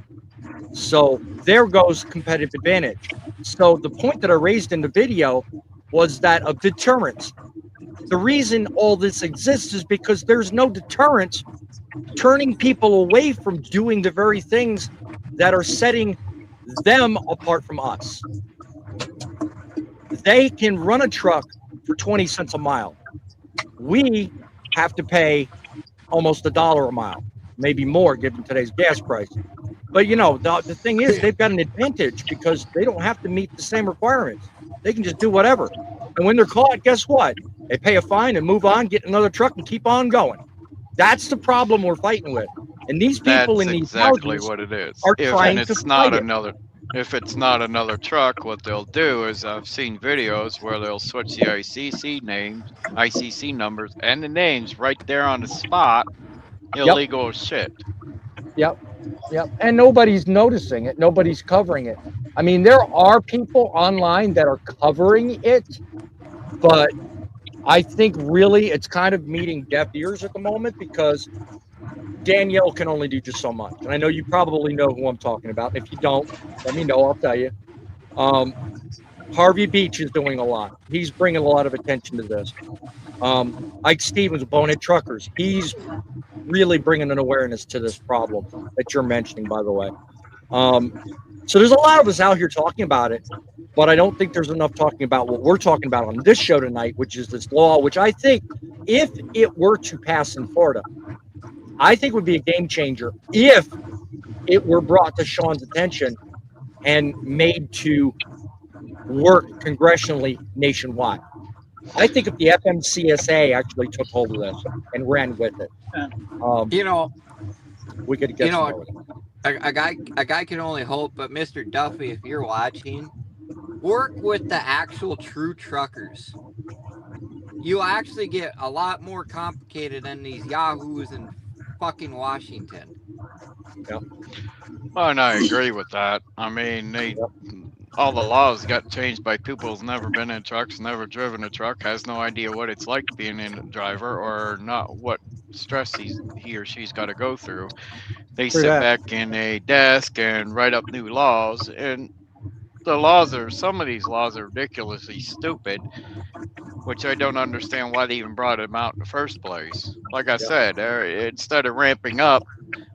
So there goes competitive advantage. So the point that I raised in the video was that of deterrence. The reason all this exists is because there's no deterrence turning people away from doing the very things that are setting them apart from us. They can run a truck for 20 cents a mile. We have to pay almost $1 a mile, maybe more given today's gas price. But you know, the thing is, they've got an advantage because they don't have to meet the same requirements. They can just do whatever. And when they're caught, guess what? They pay a fine and move on, get another truck and keep on going. That's the problem we're fighting with. And these people in these exactly houses what it is. are trying to fight it. If it's not another truck, what they'll do is I've seen videos where they'll switch the ICC numbers and the names right there on the spot. Illegal as shit. Yep. And nobody's noticing it. Nobody's covering it. I mean, there are people online that are covering it, but I think really it's kind of meeting deaf ears at the moment because Danielle can only do just so much. And I know you probably know who I'm talking about. If you don't, let me know. I'll tell you. Harvey Beach is doing a lot. He's bringing a lot of attention to this. Ike Stevens of Bonehead Truckers. He's really bringing an awareness to this problem that you're mentioning, by the way. So there's a lot of us out here talking about it, but I don't think there's enough talking about what we're talking about on this show tonight, which is this law, which I think if it were to pass in Florida, I think would be a game changer if it were brought to Sean's attention and made to work congressionally nationwide. I think if the FMCSA actually took hold of this and ran with it, we could get a guy can only hope. But Mr. Duffy, if you're watching, work with the actual true truckers. You actually get a lot more complicated than these yahoos in fucking Washington. Yep. Well, and I agree with that. I mean, all the laws got changed by people who's never been in trucks, never driven a truck, has no idea what it's like being in a driver or not, what stress he or she's got to go through. They sit back in a desk and write up new laws, and some of these laws are ridiculously stupid, which I don't understand why they even brought them out in the first place. Like I said, instead of ramping up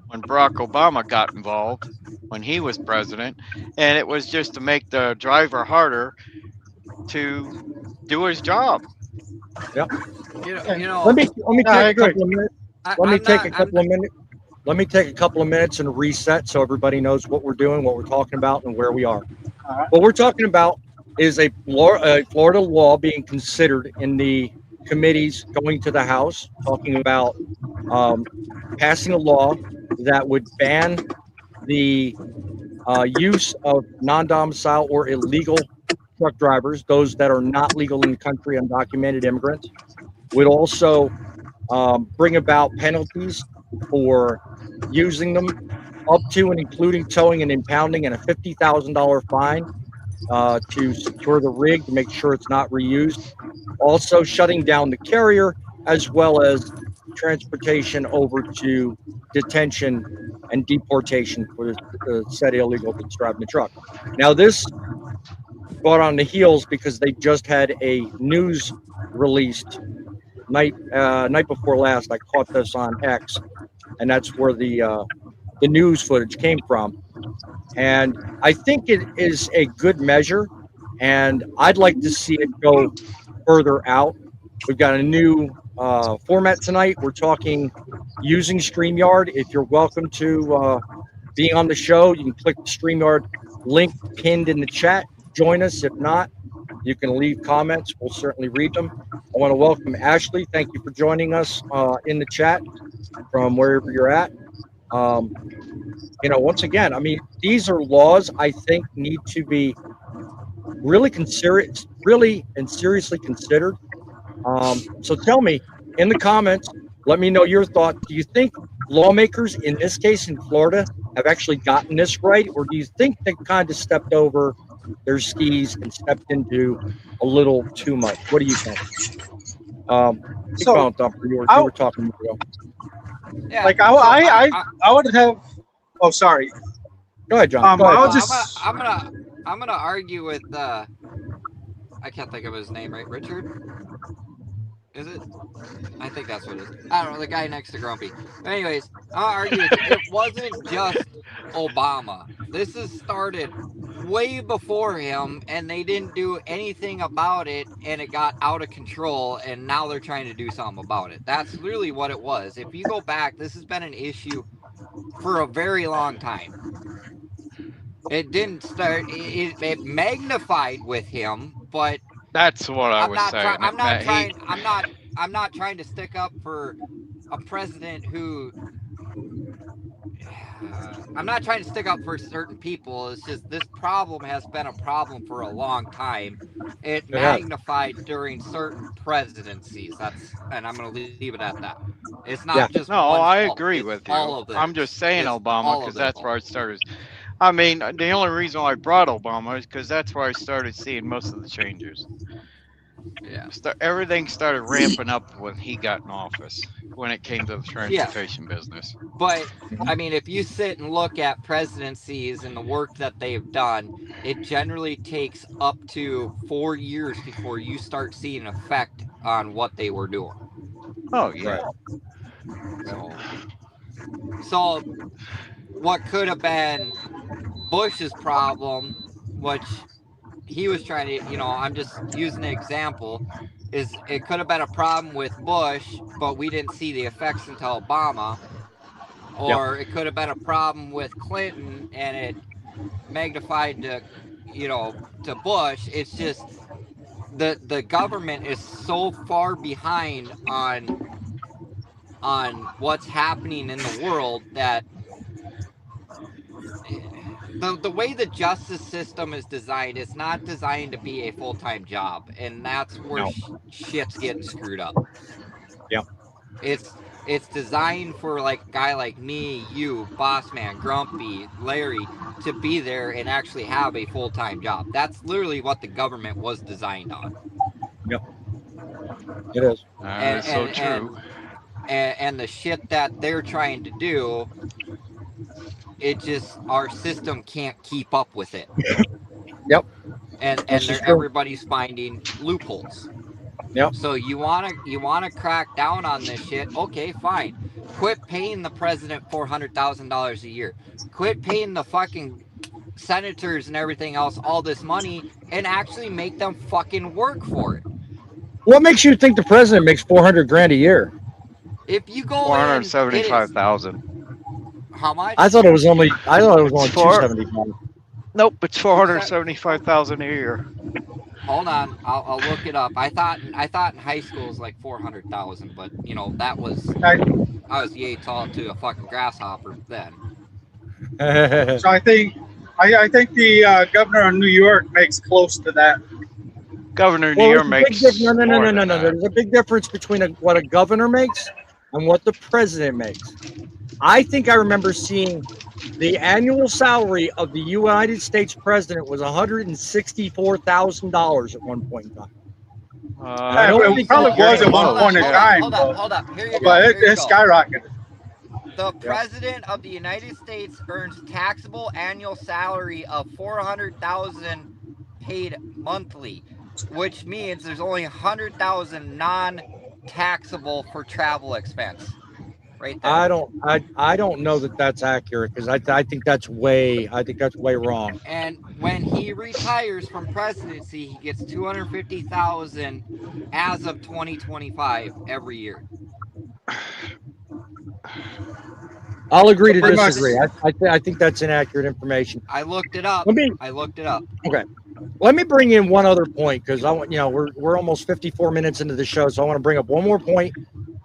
when Barack Obama got involved, when he was president, and it was just to make the driver harder to do his job. Yep. Let me take a couple of minutes. Let me take a couple of minutes and reset so everybody knows what we're doing, what we're talking about, and where we are. What we're talking about is a Florida law being considered in the committees going to the House, talking about passing a law that would ban the use of non-domicile or illegal truck drivers, those that are not legal in the country, undocumented immigrants. Would also bring about penalties for using them up to and including towing and impounding, and a $50,000 fine to secure the rig to make sure it's not reused. Also shutting down the carrier as well as transportation over to detention and deportation for the said illegal that's driving the truck. Now this brought on the heels because they just had a news released night before last. I caught this on X, and that's where the news footage came from. And I think it is a good measure, and I'd like to see it go further out. We've got a new format tonight. We're talking using StreamYard. If you're welcome to being on the show. You can click the StreamYard link pinned in the chat. Join us. If not, you can leave comments. We'll certainly read them. I want to welcome Ashley. Thank you for joining us in the chat from wherever you're at. Once again, I mean, these are laws I think need to be really and seriously considered. So tell me in the comments, let me know your thought. Do you think lawmakers in this case in Florida have actually gotten this right, or do you think they kind of stepped over their skis and stepped into a little too much? What do you think? So you were talking ago. Yeah, like I would have. Oh, sorry. Go ahead, John. Go ahead. I'm gonna argue with I can't think of his name, right? Richard? Is it? I think that's what it is. I don't know, the guy next to Grumpy. But anyways, I'll argue with it wasn't just Obama. This has started way before him, and they didn't do anything about it, and it got out of control, and now they're trying to do something about it. That's really what it was. If you go back, this has been an issue for a very long time. It didn't start, it magnified with him, but that's what I was saying. I'm not trying to stick up for a president who I'm not trying to stick up for certain people. It's just this problem has been a problem for a long time. It magnified during certain presidencies. And I'm going to leave it at that. It's not just no. one I fault. agree It's with you. all of I'm just saying it's Obama because that's where I started. I mean, the only reason I brought Obama is because that's where I started seeing most of the changes. Yeah. Everything started ramping up when he got in office, when it came to the transportation business. But, I mean, if you sit and look at presidencies and the work that they've done, it generally takes up to 4 years before you start seeing an effect on what they were doing. Oh, yeah. So what could have been Bush's problem, which he was trying to, I'm just using an example, is it could have been a problem with Bush, but we didn't see the effects until Obama. Or it could have been a problem with Clinton and it magnified to, to Bush. It's just the government is so far behind on what's happening in the world that the way the justice system is designed, it's not designed to be a full-time job, and that's where shit's getting screwed up. Yeah. It's designed for like a guy like me, you, Bossman, Grumpy, Larry, to be there and actually have a full-time job. That's literally what the government was designed on. Yep. It is. That's so true. And the shit that they're trying to do, it just, our system can't keep up with it. Yep. And everybody's finding loopholes. Yep. So you wanna crack down on this shit? Okay, fine. Quit paying the president $400,000 a year. Quit paying the fucking senators and everything else all this money, and actually make them fucking work for it. What makes you think the president makes $400,000 a year? If you go 475,000. How much? I thought it was only 275. Nope, it's 475,000 a year. Hold on, I'll look it up. I thought in high school it was like 400,000, but that was I was yay tall to a fucking grasshopper then. So I think the governor of New York makes close to that. Governor of New York makes no. There's a big difference between what a governor makes and what the president makes. I think I remember seeing the annual salary of the United States president was $164,000 at one point in time. It probably was at one point in time. Hold up. Here you go. But it skyrocketed. The president of the United States earns taxable annual salary of $400,000 paid monthly, which means there's only $100,000 non-taxable for travel expense. Right there. I don't know that that's accurate, because I think that's way wrong. And when he retires from presidency, he gets $250,000 as of 2025 every year. I'll agree to Pretty much. disagree. I think that's inaccurate information. I looked it up. Okay. Let me bring in one other point because I want, we're almost 54 minutes into the show, so I want to bring up one more point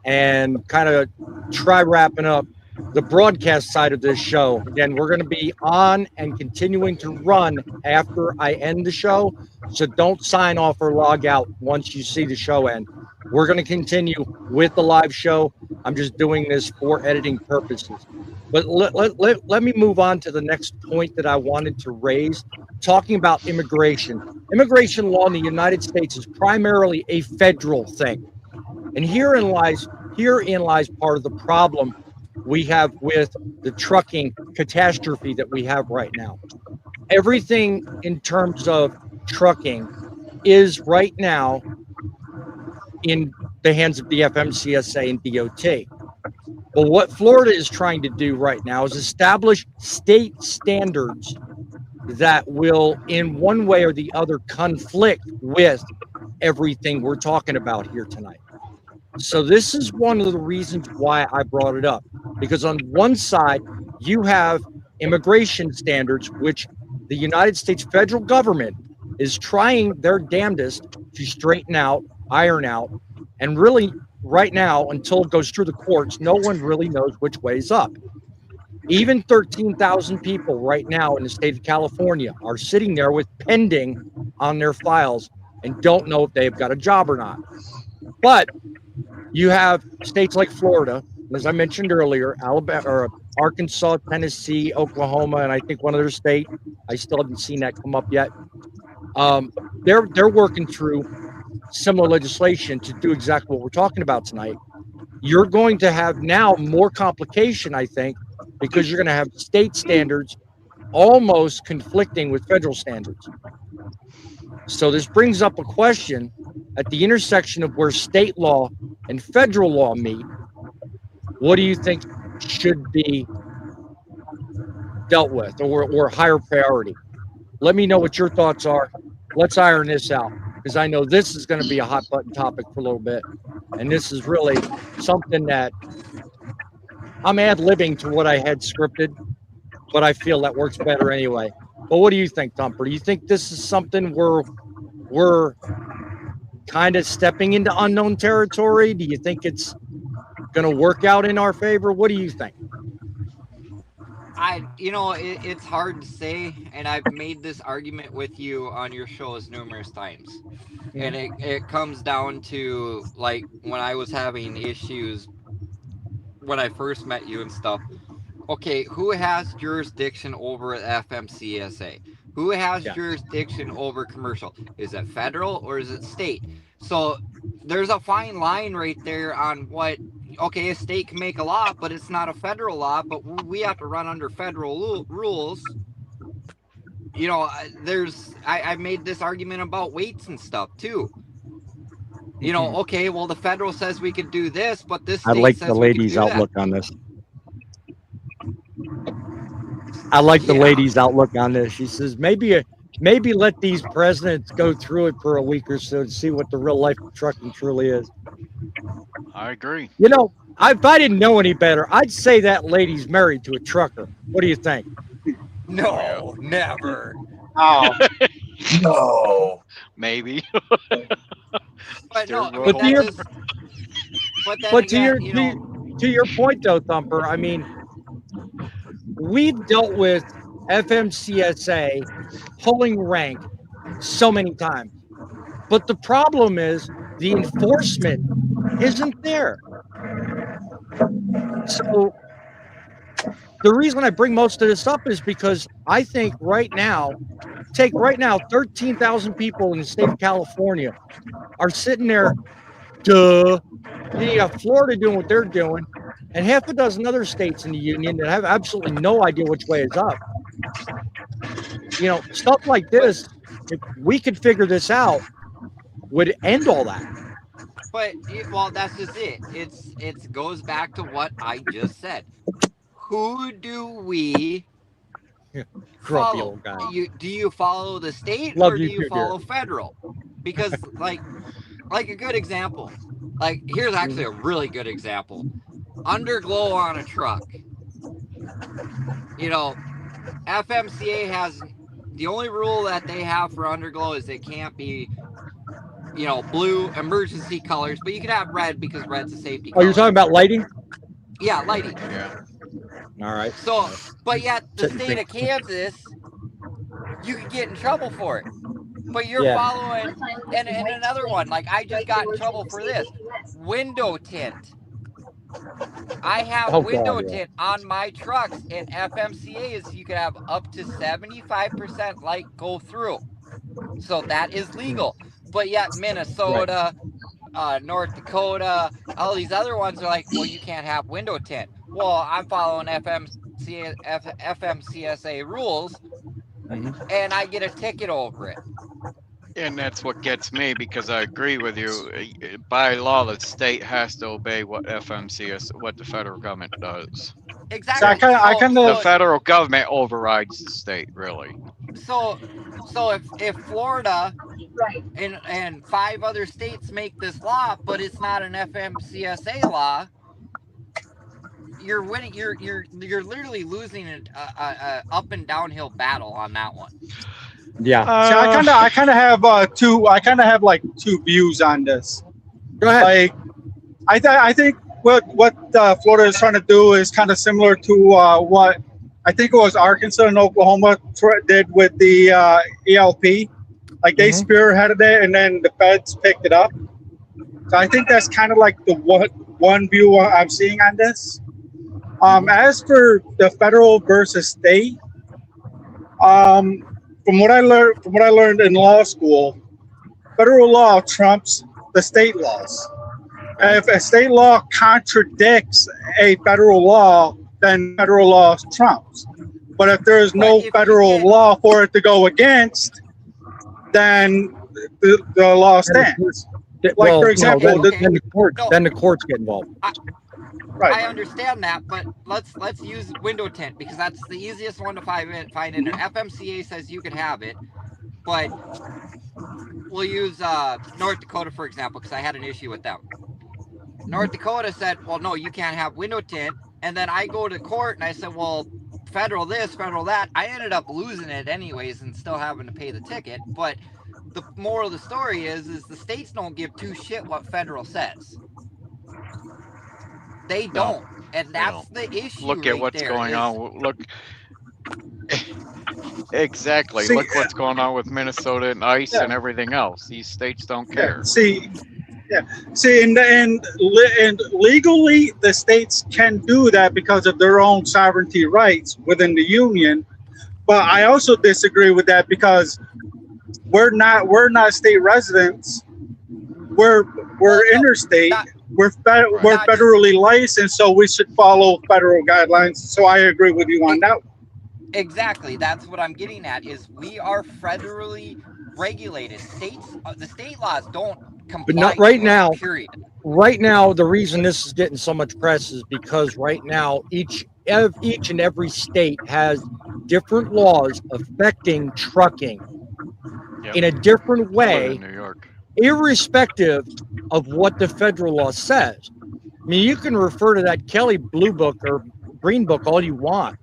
and kind of try wrapping up the broadcast side of this show. Again, we're going to be on and continuing to run after I end the show, so don't sign off or log out once you see the show end. We're going to continue with the live show. I'm just doing this for editing purposes. But let me move on to the next point that I wanted to raise, talking about immigration. Immigration law in the United States is primarily a federal thing. And herein lies part of the problem we have with the trucking catastrophe that we have right now. Everything in terms of trucking is right now in the hands of the FMCSA and DOT. But what Florida is trying to do right now is establish state standards that will, in one way or the other, conflict with everything we're talking about here tonight. So this is one of the reasons why I brought it up, because on one side, you have immigration standards, which the United States federal government is trying their damnedest to straighten out, iron out, and really right now, until it goes through the courts, no one really knows which way is up. Even 13,000 people right now in the state of California are sitting there with pending on their files and don't know if they've got a job or not. But you have states like Florida, as I mentioned earlier, Alabama, or Arkansas, Tennessee, Oklahoma, and I think one other state. I still haven't seen that come up yet. They're working through similar legislation to do exactly what we're talking about tonight. You're going to have now more complication, I think, because you're going to have state standards almost conflicting with federal standards. So this brings up a question at the intersection of where state law and federal law meet. What do you think should be dealt with or higher priority? Let me know what your thoughts are. Let's iron this out, because I know this is going to be a hot button topic for a little bit. And this is really something that I'm ad-libbing to what I had scripted, but I feel that works better anyway. But what do you think, Thumper? Do you think this is something we're kind of stepping into unknown territory? Do you think it's going to work out in our favor? What do you think? It's hard to say, and I've made this argument with you on your shows numerous times. And it comes down to, like, when I was having issues when I first met you and stuff. Okay, who has jurisdiction over FMCSA? Who has jurisdiction over commercial? Is it federal or is it state? So there's a fine line right there on what, okay, a state can make a law, but it's not a federal law, but we have to run under federal rules. I've made this argument about weights and stuff too. Okay, well, the federal says we could do this, but this state I like says the we lady's can do outlook that. on this. I like the lady's outlook on this. She says maybe let these presidents go through it for a week or so to see what the real life of trucking truly is. I agree. If I didn't know any better, I'd say that lady's married to a trucker. What do you think? No, never. Oh, No. Maybe. But no, But to again, your point though, Thumper, I mean, we've dealt with FMCSA pulling rank so many times, but the problem is the enforcement isn't there. So the reason I bring most of this up is because I think right now, 13,000 people in the state of California are sitting there, duh. You got Florida doing what they're doing, and half a dozen other states in the union that have absolutely no idea which way is up. Stuff like this, if we could figure this out, would end all that. But that's just it. It goes back to what I just said. Who do we Grumpy follow? old guy. Do you follow the state Love or do you you too, follow dear. federal? Because like a good example. Like, here's actually a really good example. Underglow on a truck. you know, FMCA has the only rule that they have for underglow is it can't be, you know, blue emergency colors, but you can have red because red's a safety color. Oh, you're talking about lighting? Yeah, lighting. Yeah. All right. So, but yet the state of Kansas, you could get in trouble for it. But you're following, and another one, like I just got in trouble for this. Window tint. I have window tint on my trucks, and FMCA is you can have up to 75% light go through. So that is legal. But yet Minnesota, North Dakota, all these other ones are like, well, you can't have window tint. Well, I'm following FMCSA rules, and I get a ticket over it. And that's what gets me, because I agree with you. By law, the state has to obey what what the federal government does. Exactly. So the federal government overrides the state, really. So if Florida and 5 other states make this law, but it's not an FMCSA law, you're winning. You're literally losing an up and downhill battle on that one. Yeah. So I kind of have two. I kind of have like two views on this. Go ahead. Like, I think what Florida is trying to do is kind of similar to what I think it was Arkansas and Oklahoma did with the ELP. Like they spearheaded it, and then the feds picked it up. So I think that's kind of like the one view I'm seeing on this. As for the federal versus state, from what I learned in law school, federal law trumps the state laws. If a state law contradicts a federal law, then federal law trumps. But if there is no federal law for it to go against, then the law stands. Like, for example, then the courts get involved. I understand that, but let's use window tint because that's the easiest one to find in there. FMCA says you can have it, but we'll use North Dakota for example because I had an issue with them. North Dakota said, well, no, you can't have window tint, and then I go to court and I said, well, federal this, federal that. I ended up losing it anyways and still having to pay the ticket. But the moral of the story is the states don't give two shit what federal says. They don't, and that's the issue. Look at what's going on. Look, exactly. See, look what's going on with Minnesota and ICE and everything else. These states don't care. See, and legally, the states can do that because of their own sovereignty rights within the union. But I also disagree with that because we're not state residents. We're interstate. We're federally licensed, so we should follow federal guidelines. So I agree with you on that. Exactly. That's what I'm getting at. Is we are federally regulated. The state laws don't comply. But not right now. Period. Right now, the reason this is getting so much press is because right now each and every state has different laws affecting trucking in a different way. In New York. Irrespective of what the federal law says. I mean, you can refer to that Kelly Blue Book or Green Book all you want.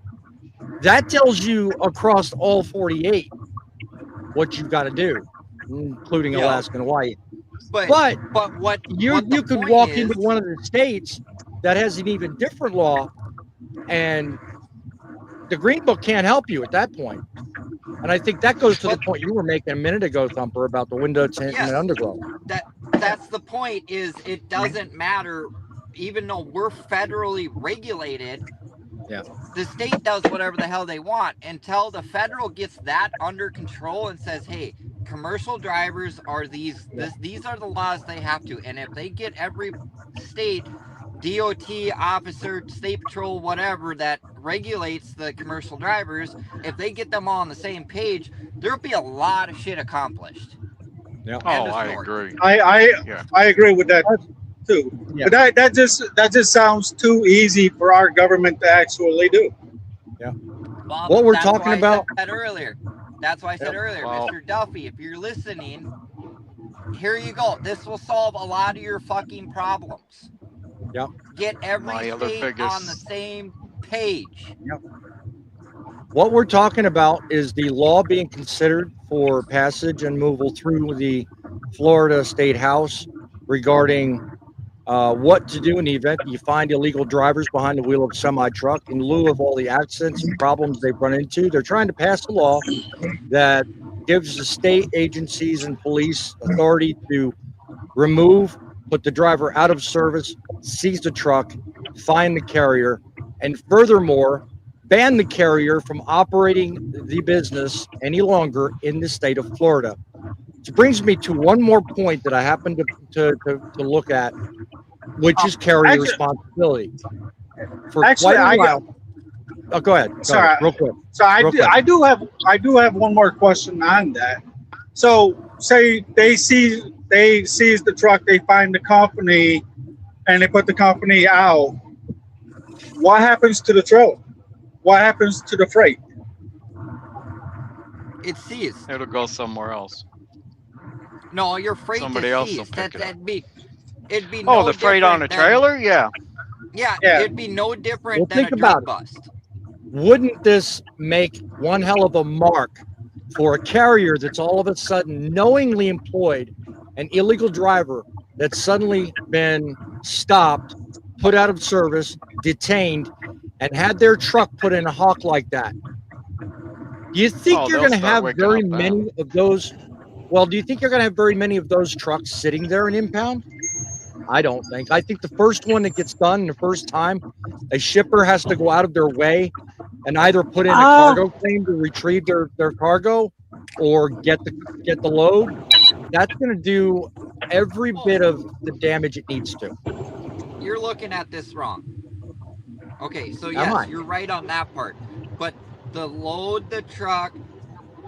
That tells you across all 48 what you've got to do, including Alaska and Hawaii. But what you could walk into one of the states that has an even different law, and the Green Book can't help you at that point. And I think that goes to the point you were making a minute ago, Thumper, about the window tint and the underglow. That's the point. Is it doesn't matter, even though we're federally regulated. Yeah. The state does whatever the hell they want until the federal gets that under control and says, "Hey, commercial drivers are these are the laws they have to." And if they get every state DOT officer, state patrol, whatever that regulates the commercial drivers, if they get them all on the same page, there'll be a lot of shit accomplished. Yeah. Oh, I agree. I agree with that too. Yeah. But that just sounds too easy for our government to actually do. Yeah. Well, what we're talking about earlier. That's why I said earlier, Mr. Duffy, if you're listening, here you go. This will solve a lot of your fucking problems. Yep. Get every state on the same page. Yep. What we're talking about is the law being considered for passage and removal through the Florida State House regarding what to do in the event you find illegal drivers behind the wheel of a semi-truck. In lieu of all the accidents and problems they've run into, they're trying to pass a law that gives the state agencies and police authority to remove, put the driver out of service, seize the truck, fine the carrier, and furthermore, ban the carrier from operating the business any longer in the state of Florida. Which brings me to one more point that I happened to look at, which is carrier responsibility. For actually, quite a while. Go ahead. Sorry, real quick. So I do have one more question on that. So say they seize the truck, they find the company, and they put the company out. What happens to the trailer? What happens to the freight? It's seized. It'll go somewhere else. No, your freight Somebody is else will seized. pick it up. It'd be Oh, no the freight on a different than- trailer? Yeah. Yeah, Yeah. it'd be no different Well, than a think drug about it. bust. Wouldn't this make one hell of a mark for a carrier that's all of a sudden knowingly employed an illegal driver that's suddenly been stopped, put out of service, detained, and had their truck put in a hawk like that? Do you think you're they'll going to start have waking very up then. many of those? Well, do you think you're going to have very many of those trucks sitting there in impound? I don't think. I think the first one that gets done the first time, a shipper has to go out of their way and either put in a cargo claim to retrieve their cargo or get the load. That's going to do every bit of the damage it needs to. You're looking at this wrong. Okay, so Am yes, I? you're right on that part. But the load, the truck,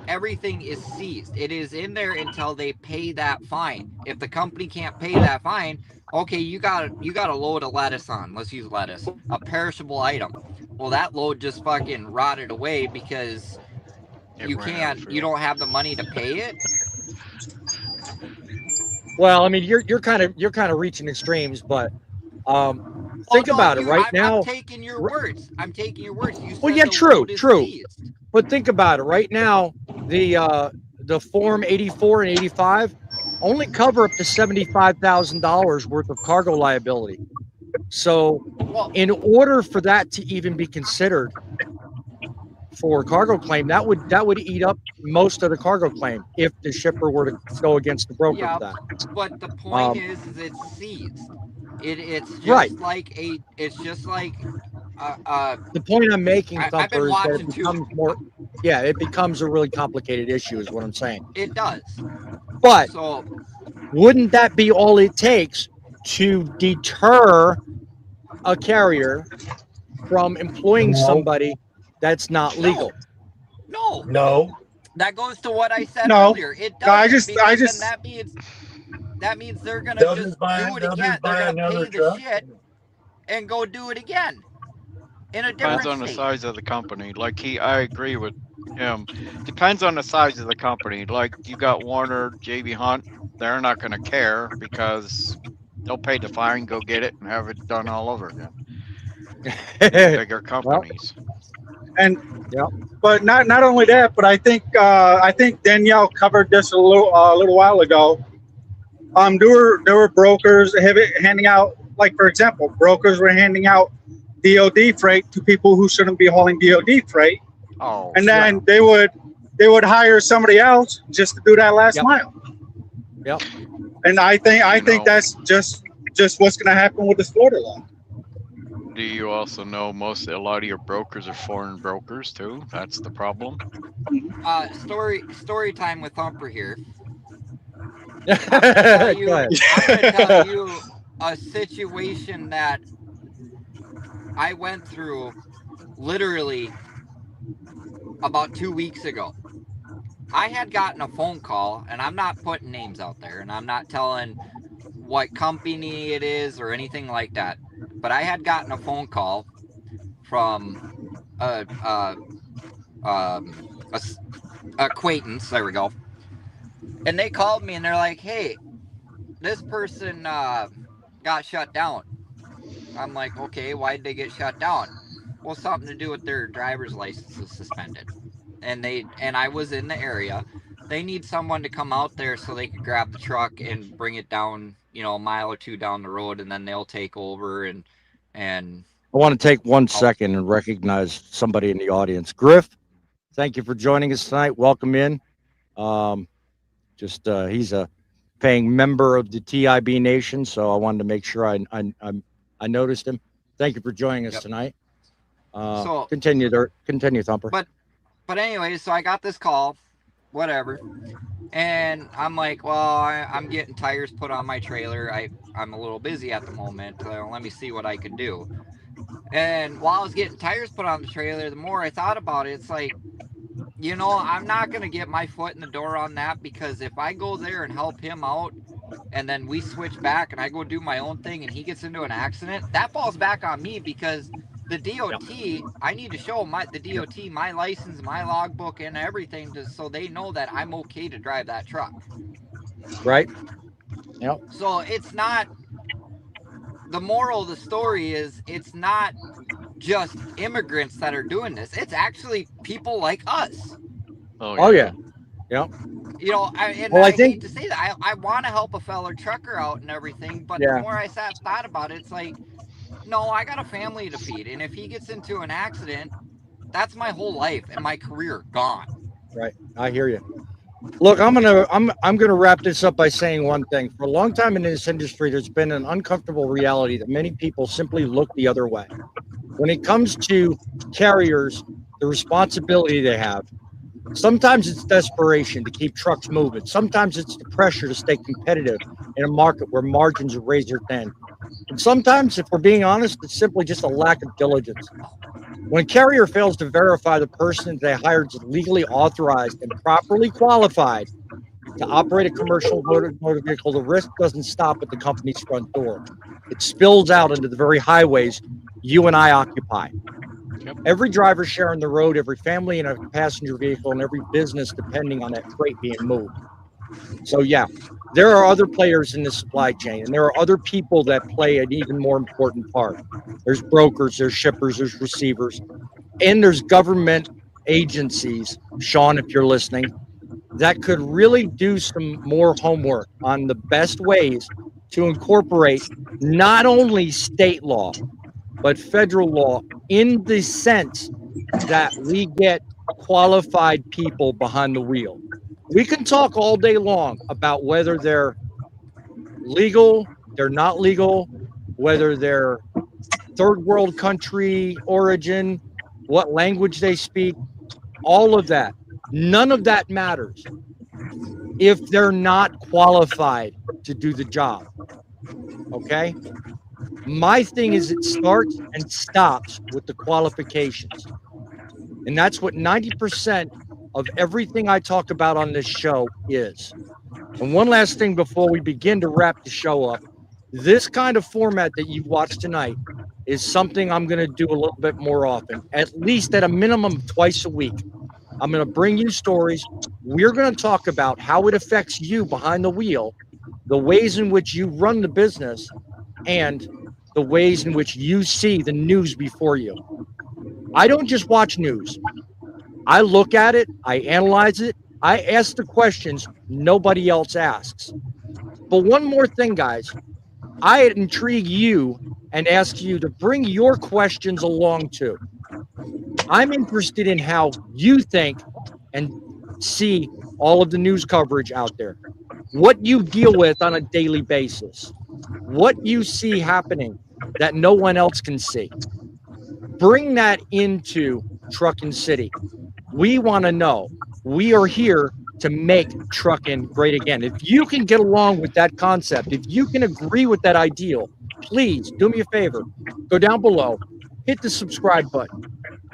everything is seized. It is in there until they pay that fine. If the company can't pay that fine, okay, you got a load of lettuce on. Let's use lettuce, a perishable item. Well, that load just fucking rotted away because you don't have the money to pay it. Well, I mean, you're kind of reaching extremes, but think about it right now. I'm taking your words. You said yeah, the true. load is seized. But think about it right now. The Form 84 and 85 only cover up to $75,000 worth of cargo liability. So, in order for that to even be considered for a cargo claim, that would eat up most of the cargo claim if the shipper were to go against the broker for that. But the point is it's seized. It's just right. like it's just like the point I'm making, I've been Thumper, is that watching it becomes more. Yeah, it becomes a really complicated issue, is what I'm saying. It does. But so, wouldn't that be all it takes to deter a carrier from employing somebody that's not legal? No. That goes to what I said earlier. It does. That means they're gonna just do it again. They're gonna pay the shit and go do it again in a different Depends on the state. size of the company. I agree with him. Depends on the size of the company. Like you got Warner, JB Hunt, they're not going to care because they'll pay the fine, go get it, and have it done all over again. Bigger companies. But not only that, but I think Danielle covered this a little while ago. There were brokers handing out, like for example, brokers were handing out DOD freight to people who shouldn't be hauling DOD freight, and then they would hire somebody else just to do that last mile. Yep. And I think that's just what's going to happen with this Florida law. Do you also know a lot of your brokers are foreign brokers too? That's the problem. Story time with Thumper here. I'm going to tell you a situation that I went through literally about 2 weeks ago. I had gotten a phone call, and I'm not putting names out there, and I'm not telling what company it is or anything like that, but I had gotten a phone call from a acquaintance. There we go. And they called me and they're like, hey, this person got shut down. I'm like, okay, why did they get shut down? well, something to do with their driver's license is suspended, and I was in the area. They need someone to come out there so they could grab the truck and bring it down, a mile or two down the road, and then they'll take over. And I want to take 1 second and recognize somebody in the audience. Griff, thank you for joining us tonight. Welcome in. He's a paying member of the TIB Nation, so I wanted to make sure I noticed him. Thank you for joining us tonight. So continue, Thumper. But anyway, so I got this call, whatever, and I'm like, well, I'm getting tires put on my trailer. I'm a little busy at the moment. So let me see what I can do. And while I was getting tires put on the trailer, the more I thought about it, it's like, I'm not going to get my foot in the door on that, because if I go there and help him out and then we switch back and I go do my own thing and he gets into an accident, that falls back on me, because the DOT, I need to show the DOT my license, my logbook, and everything, so they know that I'm okay to drive that truck. Right. Yep. So it's not, the moral of the story is, it's not just immigrants that are doing this. It's actually people like us. Oh yeah. Yep. I hate to say that. I want to help a fellow trucker out and everything, but the more I thought about it, it's like, no, I got a family to feed, and if he gets into an accident, that's my whole life and my career gone. Right. I hear you. Look, I'm gonna wrap this up by saying one thing. For a long time in this industry, there's been an uncomfortable reality that many people simply look the other way. When it comes to carriers, the responsibility they have, sometimes it's desperation to keep trucks moving. Sometimes it's the pressure to stay competitive in a market where margins are razor thin. And sometimes, if we're being honest, it's simply just a lack of diligence. When a carrier fails to verify the person they hired is legally authorized and properly qualified to operate a commercial motor vehicle, the risk doesn't stop at the company's front door. It spills out into the very highways you and I occupy. Every driver sharing the road, every family in a passenger vehicle, and every business depending on that freight being moved. So yeah, there are other players in the supply chain, and there are other people that play an even more important part. There's brokers, there's shippers, there's receivers, and there's government agencies, Sean, if you're listening, that could really do some more homework on the best ways to incorporate not only state law, but federal law, in the sense that we get qualified people behind the wheel. We can talk all day long about whether they're legal, they're not legal, whether they're third world country origin, what language they speak, all of that. None of that matters if they're not qualified to do the job. Okay? My thing is, it starts and stops with the qualifications. And that's what 90% of everything I talk about on this show is. And one last thing before we begin to wrap the show up, this kind of format that you've watched tonight is something I'm going to do a little bit more often, at least at a minimum twice a week. I'm going to bring you stories. We're going to talk about how it affects you behind the wheel, the ways in which you run the business, and the ways in which you see the news before you. I don't just watch news. I look at it, I analyze it, I ask the questions nobody else asks. But one more thing, guys, I intrigue you and ask you to bring your questions along too. I'm interested in how you think and see all of the news coverage out there, what you deal with on a daily basis, what you see happening that no one else can see. Bring that into Truckin City. We want to know. We are here to make trucking great again. If you can get along with that concept, if you can agree with that ideal, please do me a favor. Go down below, hit the subscribe button.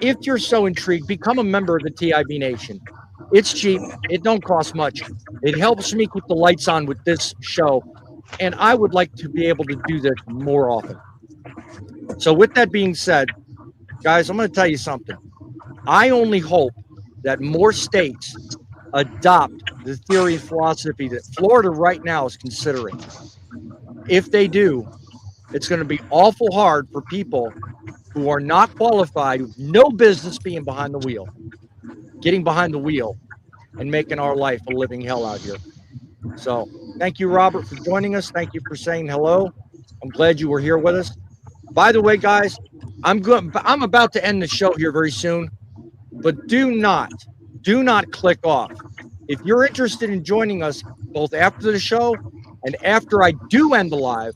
If you're so intrigued, become a member of the TIB Nation. It's cheap. It don't cost much. It helps me keep the lights on with this show, and I would like to be able to do this more often. So with that being said, guys, I'm going to tell you something. I only hope that more states adopt the theory and philosophy that Florida right now is considering. If they do, it's going to be awful hard for people who are not qualified, with no business being behind the wheel, getting behind the wheel and making our life a living hell out here. So thank you, Robert, for joining us. Thank you for saying hello. I'm glad you were here with us. By the way, guys, I'm about to end the show here very soon, but do not click off. If you're interested in joining us both after the show and after I do end the live,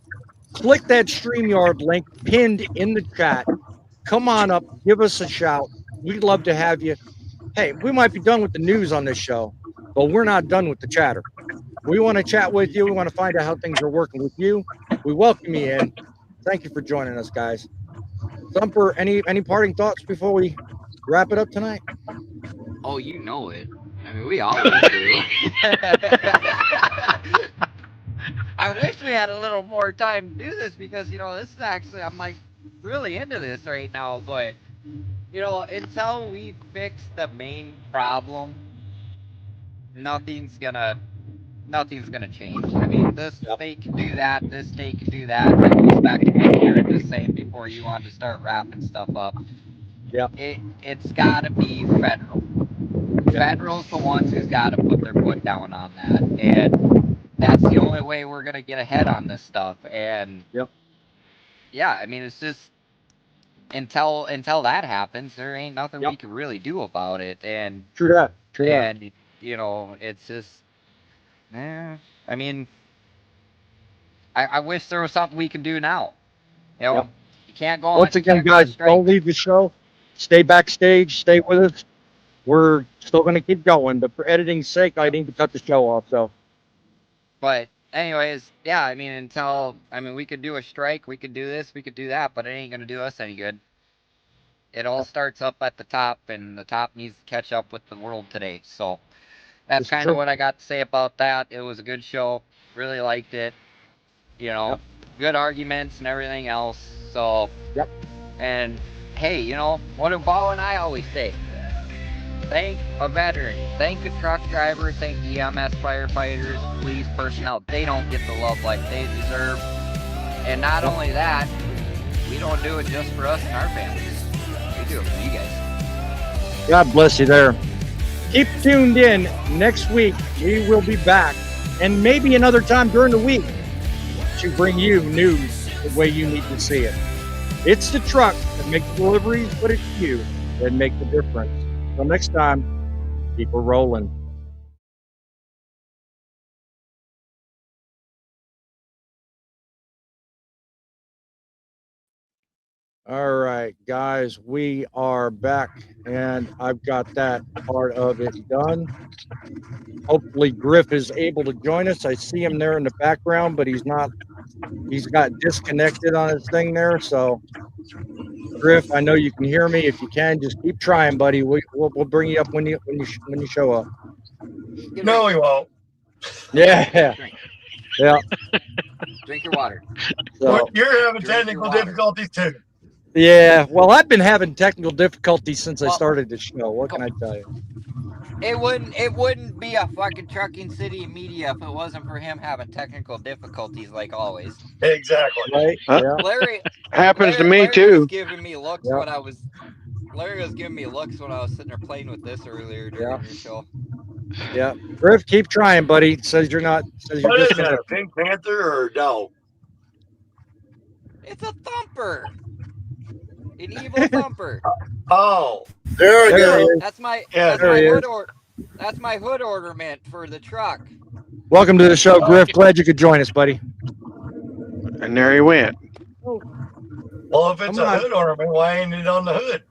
click that StreamYard link pinned in the chat. Come on up, give us a shout. We'd love to have you. Hey, we might be done with the news on this show, but we're not done with the chatter. We want to chat with you. We want to find out how things are working with you. We welcome you in. Thank you for joining us, guys. Thumper, any parting thoughts before we wrap it up tonight? Oh, you know it. I mean, we always do. I wish we had a little more time to do this because, this is actually, I'm like really into this right now, but, until we fix the main problem, nothing's gonna change. I mean, this state can do that, this state can do that, and it goes back to what you were just saying before you wanted to start wrapping stuff up. Yeah. It's gotta be federal. Federal's the ones who's gotta put their foot down on that, and that's the only way we're gonna get ahead on this stuff. And yeah, I mean, it's just until that happens, there ain't nothing we can really do about it. And True that. And it's just, I mean, I wish there was something we could do now. You can't go on. Once again, guys, don't leave the show. Stay backstage. Stay with us. We're still going to keep going, but for editing's sake, I need to cut the show off. So, but anyways, yeah, I mean, we could do a strike, we could do this, we could do that, but it ain't gonna do us any good. It all starts up at the top, and the top needs to catch up with the world today. So that's kind of what I got to say about that. It was a good show. Really liked it. Good arguments and everything else. So, and hey, what do Bo and I always say? Thank a veteran, thank a truck driver, thank EMS firefighters, police personnel. They don't get the love like they deserve. And not only that, we don't do it just for us and our families. We do it for you guys. God bless you there. Keep tuned in. Next week, we will be back, and maybe another time during the week, to bring you news the way you need to see it. It's the truck that makes deliveries, but it's you that make the difference. Until next time, keep her rolling. All right, guys, we are back, and I've got that part of it done. Hopefully, Griff is able to join us. I see him there in the background, but he's not. He's got disconnected on his thing there. So, Griff, I know you can hear me. If you can, just keep trying, buddy. We'll bring you up when you show up. No, he won't. Yeah. Yeah. Drink your water. So, you're having technical difficulties too. Yeah. Well, I've been having technical difficulties since I started the show. What can I tell you? It wouldn't be a fucking Trucking City media if it wasn't for him having technical difficulties like always. Exactly. Right. Yeah. Larry happens to me Larry too. Was giving me looks when I was. Larry was giving me looks when I was sitting there playing with this earlier during your show. Yeah, Griff, keep trying, buddy. Says you're not. Says What you're is that? A Pink Panther or a dog? It's a thumper. An evil thumper. Oh, there it is. That's my That's my hood ornament for the truck. Welcome to the show, Griff. Glad you could join us, buddy. And there he went. Well, if it's a hood ornament, why ain't it on the hood?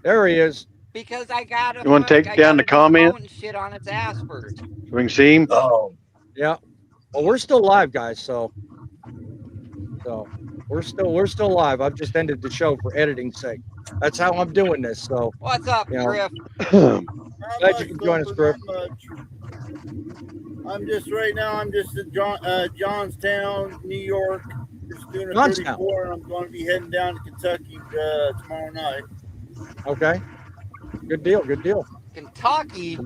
There he is. Because I got to. You want to take down the comment? Shit on its ass first. So we can see him. Oh. Yeah. Well, we're still live, guys. So we're still live. I've just ended the show for editing's sake. That's how I'm doing this. So what's up, Griff? Glad you can join us, Griff. I'm just at Johnstown, New York. Just doing a Johnstown. 34, and I'm going to be heading down to Kentucky tomorrow night. Okay. Good deal. Good deal. Kentucky.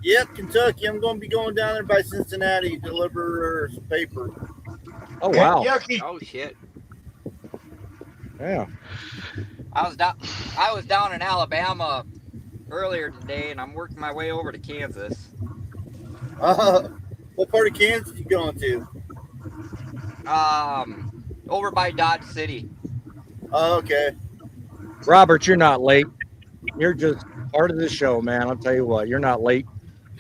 Yep, Kentucky. I'm going to be going down there by Cincinnati to deliver some paper. Oh wow. Yucky. Oh shit. Yeah. I was down in Alabama earlier today, and I'm working my way over to Kansas. What part of Kansas you going to? Over by Dodge City. Oh, okay. Robert, you're not late. You're just part of the show, man. I'll tell you what, you're not late.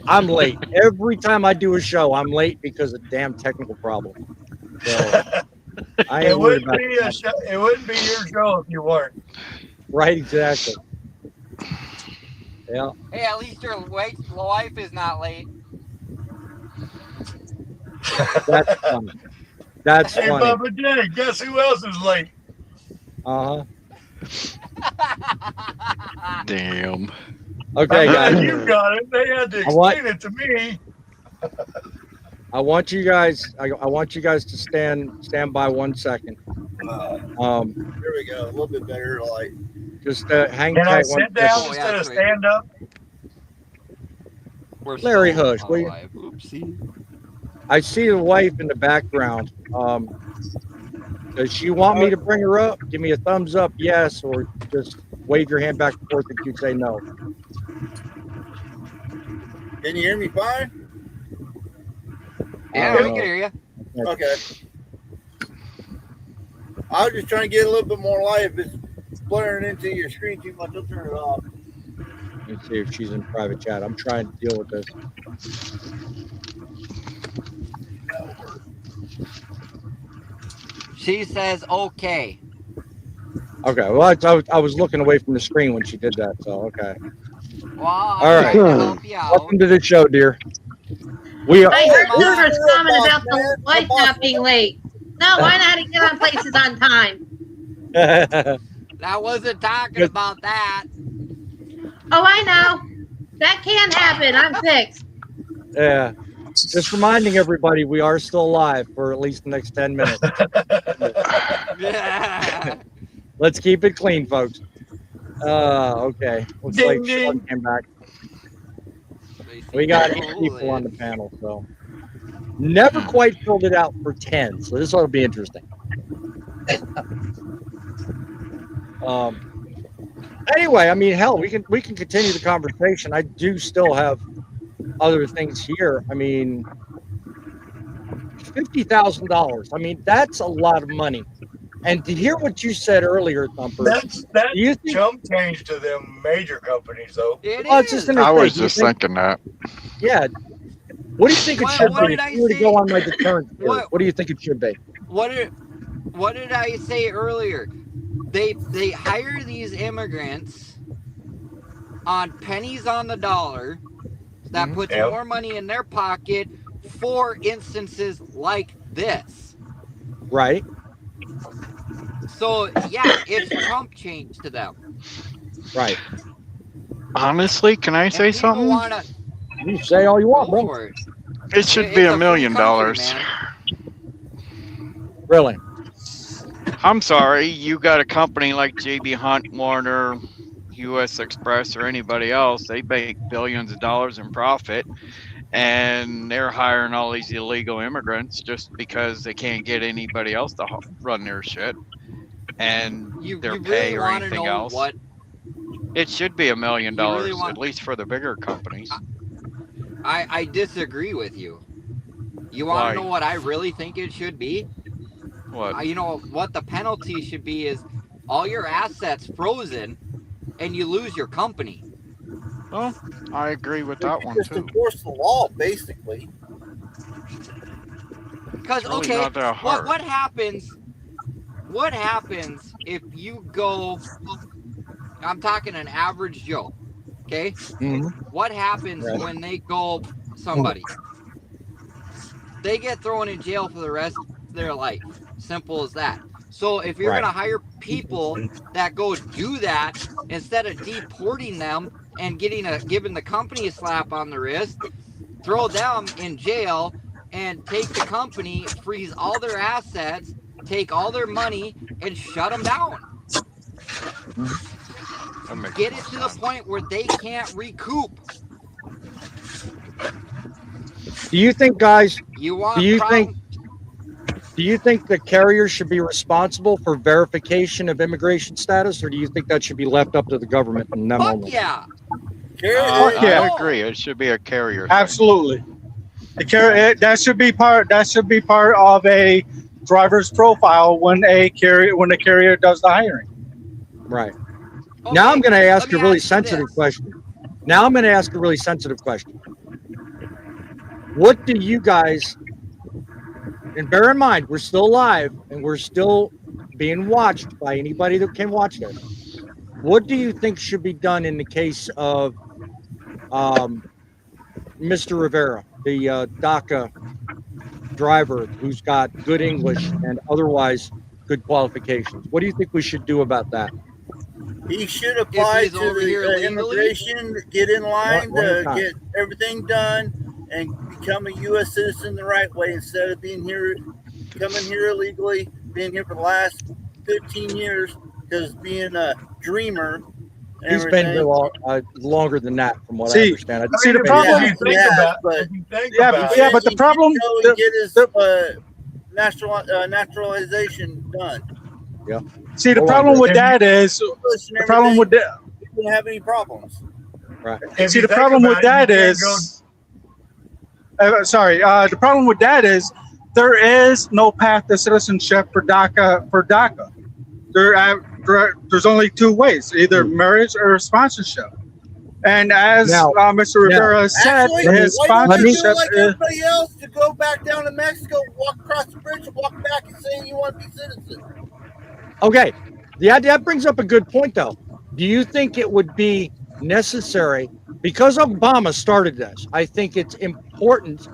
I'm late. Every time I do a show, I'm late because of damn technical problems. So I ain't worried about it. It wouldn't be your show if you weren't. Right, exactly. Yeah. Hey, at least your wife is not late. That's funny. That's hey, funny. Bubba J, guess who else is late? Damn. Okay, guys. You got it. They had to explain it to me. I want you guys. I want you guys to stand by 1 second. Here we go. A little bit better light. Just hang Can I tight. sit down instead of stand up? Larry Hush, will you? Oopsie. I see the wife in the background. Does she want me to bring her up? Give me a thumbs up, yes, or just wave your hand back and forth if you say no. Can you hear me fine? Yeah, we can hear you. Okay. I was just trying to get a little bit more light. If it's blaring into your screen too much, I'll turn it off. Let's see if she's in private chat. I'm trying to deal with this. She says okay. Okay. Well, I was looking away from the screen when she did that. So okay. Well, All right. help you out. Welcome to the show, dear. We are. I heard Sugar's comment about the wife not being late. No, why not get on places on time? I wasn't talking about that. Oh, I know. That can happen. I'm fixed. Yeah. Just reminding everybody we are still live for at least the next 10 minutes. Let's keep it clean, folks. Okay. Looks like Sean came back. We got 8 people on the panel, so never quite filled it out for 10. So this ought to be interesting. Anyway, I mean, hell, we can continue the conversation. I do still have other things here. I mean, $50,000. I mean, that's a lot of money. And to hear what you said earlier, Thumper, That's chump change to them major companies, though. I was just thinking that. Yeah. What do you think it should be? If you were to go on my deterrent theory, what do you think it should be? What did I say earlier? They hire these immigrants on pennies on the dollar that puts more money in their pocket for instances like this. Right. So yeah, it's Trump change to them. Right. Honestly, can I say something? You say all you want, bro. It should be $1 million. Really? I'm sorry, you got a company like JB Hunt, Warner, US Express, or anybody else, they make billions of dollars in profit, and they're hiring all these illegal immigrants just because they can't get anybody else to run their shit and their pay or anything else. It should be $1 million, at least for the bigger companies. I disagree with you. You want to know what I really think it should be? What? You know what the penalty should be is all your assets frozen and you lose your company. Well, I agree with that one just too. Enforce the law, basically. Because really not that hard. what happens? What happens if you go? I'm talking an average Joe. Okay. Mm-hmm. What happens when they go somebody? They get thrown in jail for the rest of their life. Simple as that. So if you're going to hire people that go do that instead of deporting them and giving the company a slap on the wrist, throw them in jail and take the company, freeze all their assets, take all their money, and shut them down. Get it to the point where they can't recoup. Do you think, guys? You want? Do you think the carrier should be responsible for verification of immigration status, or do you think that should be left up to the government and them only? Yeah. I agree. It should be a carrier thing. Absolutely. That should be part of a driver's profile when the carrier does the hiring. Right. Now I'm going to ask a really sensitive question. What do you guys, and bear in mind, we're still live and we're still being watched by anybody that can watch this. What do you think should be done in the case of Mr. Rivera, the DACA driver who's got good English and otherwise good qualifications? What do you think we should do about that? He should apply to the immigration, get in line to get everything done, and become a U.S. citizen the right way instead of coming here illegally, being here for the last 15 years, because being a dreamer. He's been here longer than that, from what I understand. See, the problem. But the problem. Get his naturalization done. Yeah. See, the problem with that is didn't have any problems. Right. See, the problem with that is. The problem with that is there is no path to citizenship for DACA. There's only two ways: either marriage or sponsorship. And as Mr. Rivera said, his sponsorship like everybody else to go back down to Mexico, walk across the bridge, and walk back and say you want to be citizen. Okay, that brings up a good point, though. Do you think it would be necessary, because Obama started this? I think it's important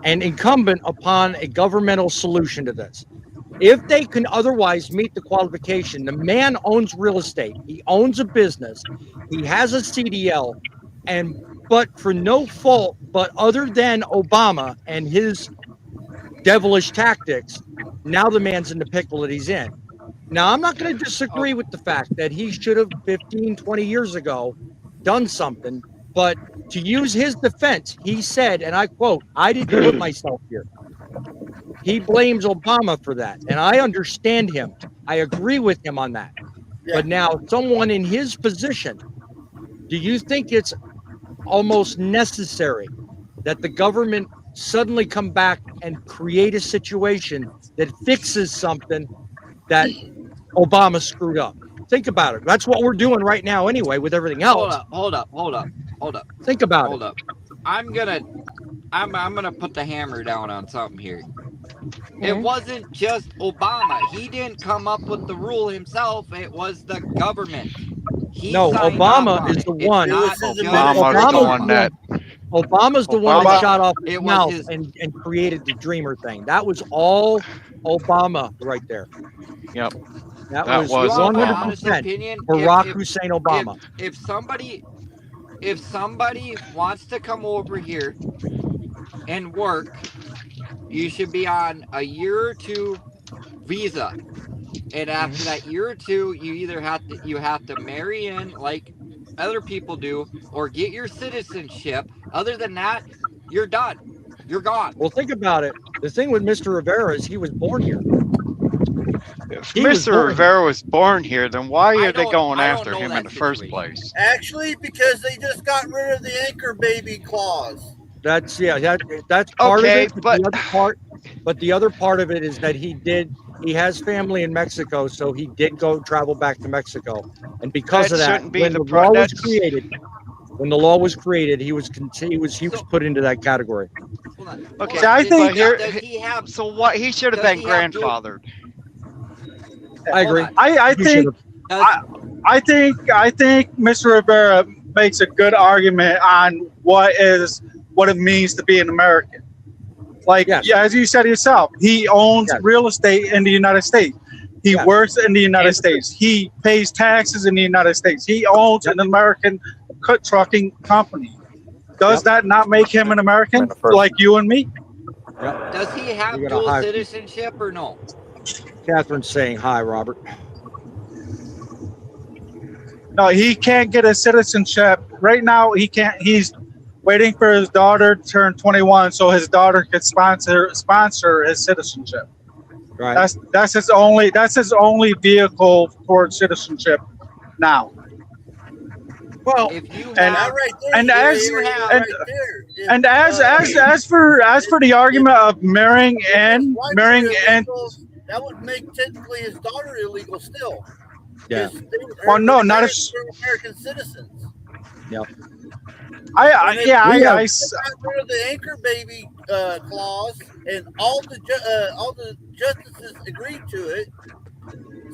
and incumbent upon a governmental solution to this. If they can otherwise meet the qualification, the man owns real estate, he owns a business, he has a CDL, but for no fault but other than Obama and his devilish tactics, now the man's in the pickle that he's in. Now, I'm not going to disagree with the fact that he should have 15, 20 years ago done something, but to use his defense, he said, and I quote, "I didn't put myself here." He blames Obama for that, and I understand him. I agree with him on that. Yeah. But now, someone in his position, do you think it's almost necessary that the government suddenly come back and create a situation that fixes something that Obama screwed up? Think about it. That's what we're doing right now anyway with everything else. Hold up. Think about it. Hold up. I'm gonna put the hammer down on something here. Mm-hmm. It wasn't just Obama. He didn't come up with the rule himself. It was the government. Obama is the one. Obama's the one that shot off his mouth and created the Dreamer thing. That was all Obama right there. Yep. That was 100% Barack Hussein Obama. If somebody wants to come over here and work, you should be on a year or two visa. And after that year or two, you either have to marry in like other people do, or get your citizenship. Other than that, you're done. You're gone. Well, think about it. The thing with Mr. Rivera is he was born here. If Mr. Rivera was born here, then why are they going after him in the first place? Actually, because they just got rid of the anchor baby clause. That's part of it. But the other part of it is that he has family in Mexico, so he did travel back to Mexico, and because of that, when the law was created, he was put into that category. Okay, so I think he should have been grandfathered. I agree. I think Mr. Rivera makes a good argument on what it means to be an American. As you said yourself, he owns real estate in the United States. He works in the United States. He pays taxes in the United States. He owns an American trucking company. Does that not make him an American like you and me? Does he have dual citizenship or no? Catherine's saying hi, Robert. No, he can't get a citizenship. Right now, he can't. He's waiting for his daughter to turn 21 so his daughter could sponsor his citizenship. Right. That's his only vehicle for citizenship now. Well, if you and have, right there, and as you have, and, right there. If, and as for the argument of marrying and illegals, that would make technically his daughter illegal still. Yeah. Well, no, not if they're American citizens. Yeah. I got rid of the anchor baby clause, and all the justices agreed to it.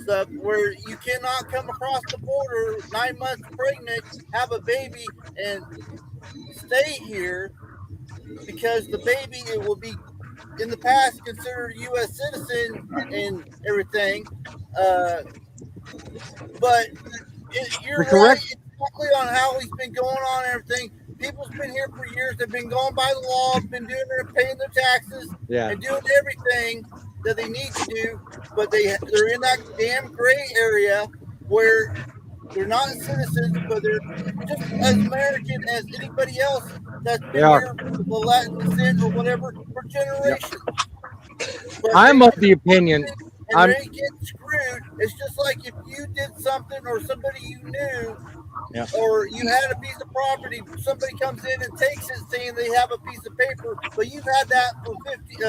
Stuff where you cannot come across the border 9 months pregnant, have a baby, and stay here because the baby it will be in the past considered a U.S. citizen and everything. But you're right exactly on how he's been going on and everything. People's been here for years. They've been going by the law, been doing their paying their taxes, and doing everything that they need to do. But they're in that damn gray area where they're not citizens, but they're just as American as anybody else that's been here with the Latin descent or whatever for generations. I'm of the opinion. And they get screwed. It's just like if you did something or somebody you knew, or you had a piece of property, somebody comes in and takes it saying they have a piece of paper, but you've had that for 30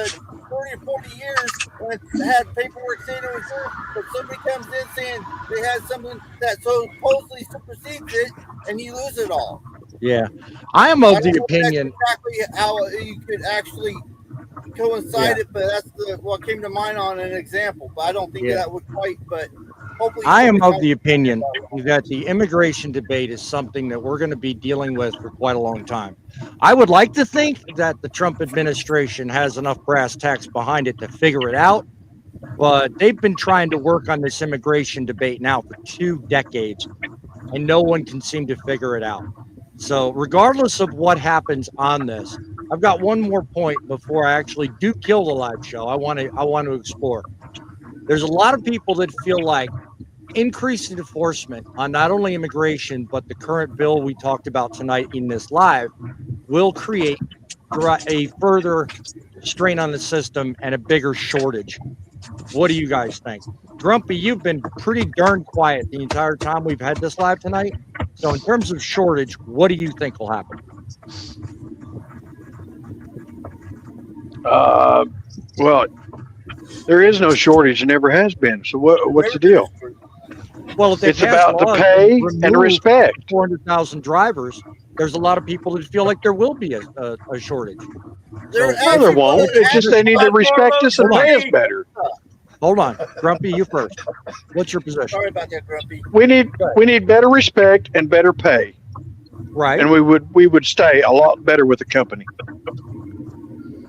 or 40 years and had paperwork saying it was yours, but somebody comes in saying they had something that supposedly supersedes it, and you lose it all. Yeah. I am of the opinion. That's exactly how you could actually coincide it, but that's what came to mind on an example. But I don't think that would quite. But hopefully, I am of the opinion that the immigration debate is something that we're going to be dealing with for quite a long time. I would like to think that the Trump administration has enough brass tacks behind it to figure it out, but they've been trying to work on this immigration debate now for 2 decades, and no one can seem to figure it out. So regardless of what happens on this, I've got one more point before I actually do kill the live show. I want to explore. There's a lot of people that feel like increased enforcement on not only immigration, but the current bill we talked about tonight in this live will create a further strain on the system and a bigger shortage. What do you guys think? Grumpy, you've been pretty darn quiet the entire time we've had this live tonight. So in terms of shortage, what do you think will happen? Well, there is no shortage and never has been. So what's the deal? Well, if it's about the pay and respect. 400,000 drivers. There's a lot of people that feel like there will be a shortage. No, there won't. It's just they need to respect us and pay us better. Hold on, Grumpy, you first. What's your position? Sorry about that, Grumpy. We need better respect and better pay. Right. And we would stay a lot better with the company.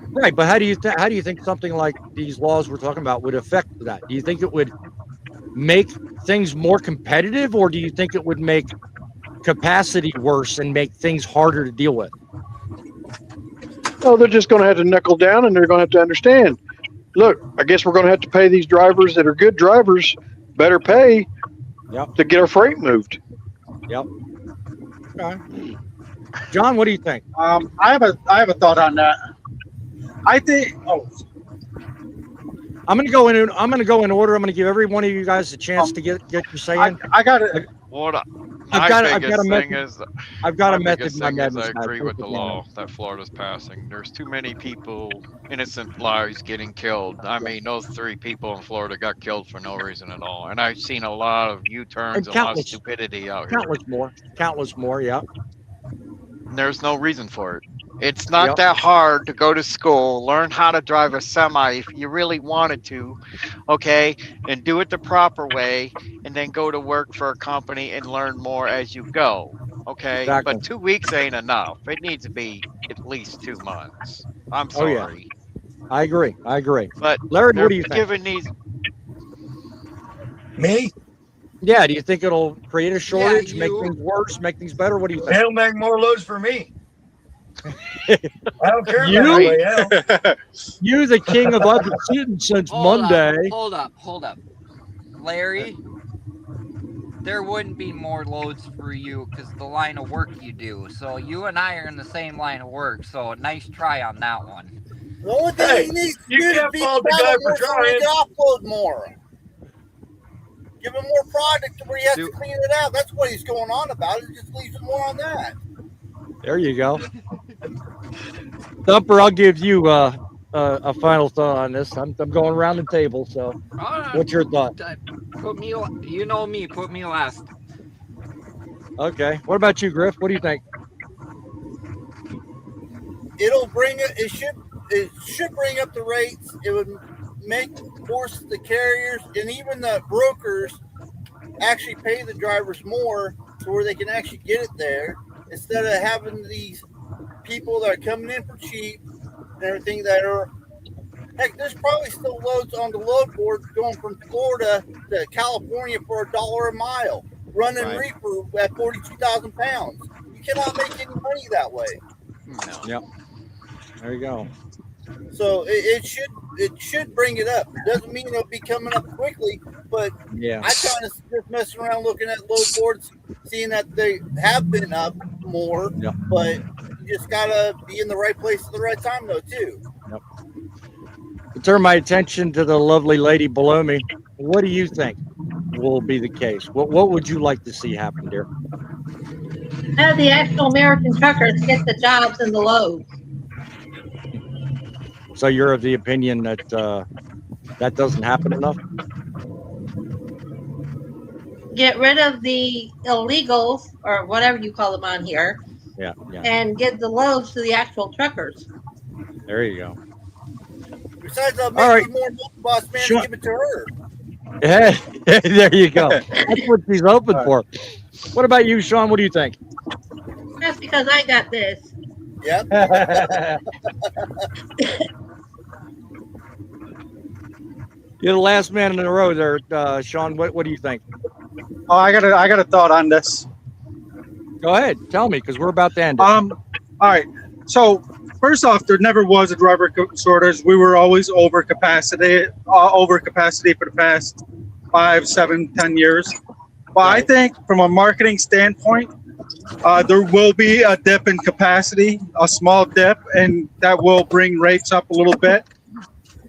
Right, but how do you think something like these laws we're talking about would affect that? Do you think it would make things more competitive, or do you think it would make capacity worse and make things harder to deal with? Oh, they're just going to have to knuckle down, and they're going to have to understand. Look, I guess we're going to have to pay these drivers that are good drivers better pay to get our freight moved. Yep. Okay. John, what do you think? I have a thought on that. I think. Oh, I'm going to go in. I'm going to go in order. I'm going to give every one of you guys a chance to get your say in. I got it. I've got a method. My biggest thing is I agree with the law that Florida's passing. There's too many people, innocent lives getting killed. I mean, those 3 people in Florida got killed for no reason at all. And I've seen a lot of U-turns and a lot of stupidity out here. Countless more, yeah. And there's no reason for it. It's not that hard to go to school, learn how to drive a semi if you really wanted to, okay, and do it the proper way, and then go to work for a company and learn more as you go, okay? Exactly. But 2 weeks ain't enough. It needs to be at least 2 months. I'm sorry. Oh, yeah. I agree. But Larry, what do you think? Me? Yeah, do you think it'll create a shortage, make things worse, make things better? What do you think? It'll make more loads for me. I don't care about anybody else. You, the king of undefeated since Monday. Hold up. Larry, there wouldn't be more loads for you because the line of work you do. So you and I are in the same line of work. So nice try on that one. The only thing he needs to do is be more so he can offload more. Give him more product to where he has to clean it out. That's what he's going on about. It just leaves him more on that. There you go. Thumper, I'll give you a final thought on this. I'm going around the table. So, what's your thought? Put me. You know me. Put me last. Okay. What about you, Griff? What do you think? It'll bring it. It should bring up the rates. It would force the carriers and even the brokers actually pay the drivers more to where they can actually get it there instead of having these people that are coming in for cheap and everything that are. Heck, there's probably still loads on the load board going from Florida to California for $1 a mile, running reefer at 42,000 pounds. You cannot make any money that way. No. Yep. There you go. So it should bring it up. It doesn't mean it'll be coming up quickly, but yeah, I kind of just messing around looking at load boards, seeing that they have been up more, but you just gotta be in the right place at the right time, though, too. Yep. To turn my attention to the lovely lady below me, what do you think will be the case? What would you like to see happen, dear? Have the actual American truckers get the jobs and the loads. So you're of the opinion that that doesn't happen enough? Get rid of the illegals or whatever you call them on here. Yeah. And get the loads to the actual truckers. There you go. Besides, I'll make more boss man to give it to her. There you go. That's what she's open for. What about you, Sean? What do you think? That's because I got this. Yep. You're the last man in the row there, Sean. What do you think? Oh, I got a thought on this. Go ahead, tell me, because we're about to end it. All right. So first off, there never was a driver shortage. We were always over capacity for the past 5, 7, 10 years. But I think from a marketing standpoint, there will be a dip in capacity, a small dip, and that will bring rates up a little bit.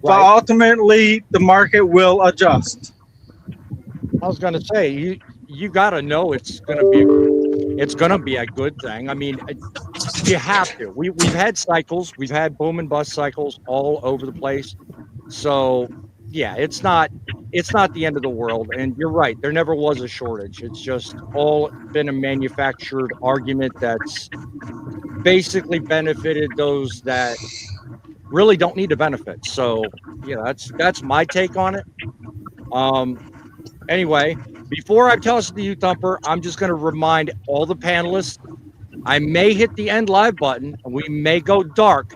But ultimately, the market will adjust. I was going to say, you got to know it's going to be a good thing. I mean, you have to. We've had cycles. We've had boom and bust cycles all over the place. So, yeah, it's not the end of the world. And you're right. There never was a shortage. It's just all been a manufactured argument that's basically benefited those that really don't need to benefit. So, yeah, that's my take on it. Anyway, before I toss it to you, Thumper, I'm just going to remind all the panelists, I may hit the end live button and we may go dark,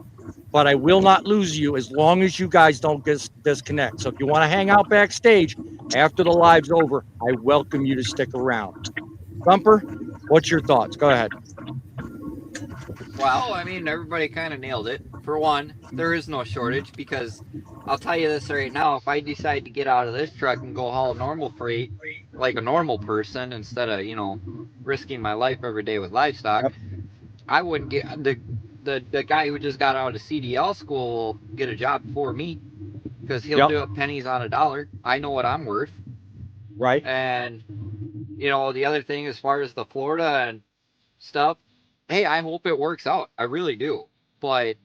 but I will not lose you as long as you guys don't disconnect. So if you want to hang out backstage after the live's over, I welcome you to stick around. Thumper, what's your thoughts? Go ahead. Well, I mean, everybody kind of nailed it. For one, there is no shortage because I'll tell you this right now. If I decide to get out of this truck and go haul normal freight like a normal person instead of, risking my life every day with livestock, I wouldn't get the guy who just got out of CDL school will get a job before me because he'll do it pennies on a dollar. I know what I'm worth. Right. And, the other thing as far as the Florida and stuff, hey, I hope it works out. I really do. But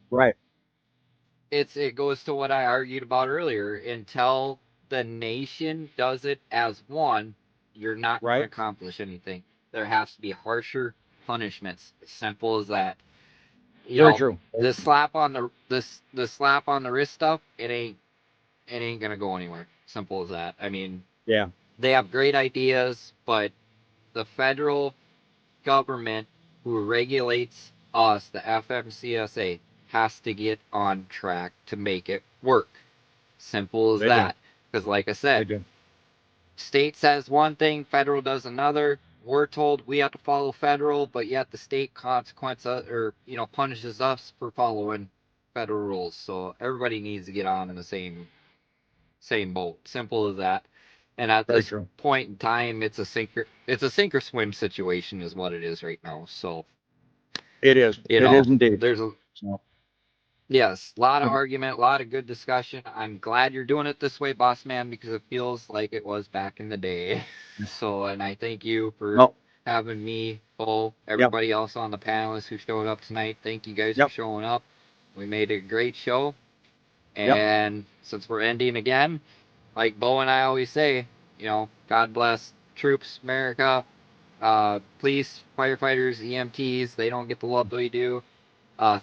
it goes to what I argued about earlier. Until the nation does it as one, you're not going to accomplish anything. There has to be harsher punishments. As simple as that. Very true. The slap on the slap on the wrist stuff, it ain't gonna go anywhere. Simple as that. I mean, they have great ideas, but the federal government who regulates us, the FMCSA, has to get on track to make it work. Simple as that. Because like I said, state says one thing, federal does another. We're told we have to follow federal, but yet the state punishes us for following federal rules. So everybody needs to get on in the same boat. Simple as that. And at this point in time, it's a sink or swim situation is what it is right now. So it is. It is indeed. Yes, a lot of argument, a lot of good discussion. I'm glad you're doing it this way, boss man, because it feels like it was back in the day. So, and I thank you for having me, Cole, everybody else on the panelists who showed up tonight. Thank you guys for showing up. We made a great show. And since we're ending again, like Bo and I always say, God bless troops, America, police, firefighters, EMTs. They don't get the love we do.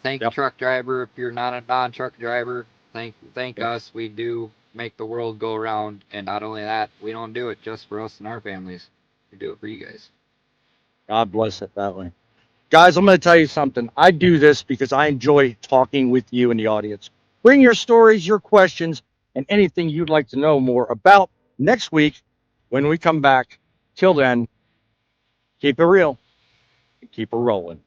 Thank the truck driver. If you're not a non-truck driver, thank us. We do make the world go around. And not only that, we don't do it just for us and our families. We do it for you guys. God bless it that way. Guys, I'm going to tell you something. I do this because I enjoy talking with you in the audience. Bring your stories, your questions, and anything you'd like to know more about next week when we come back. Till then, keep it real and keep it rolling.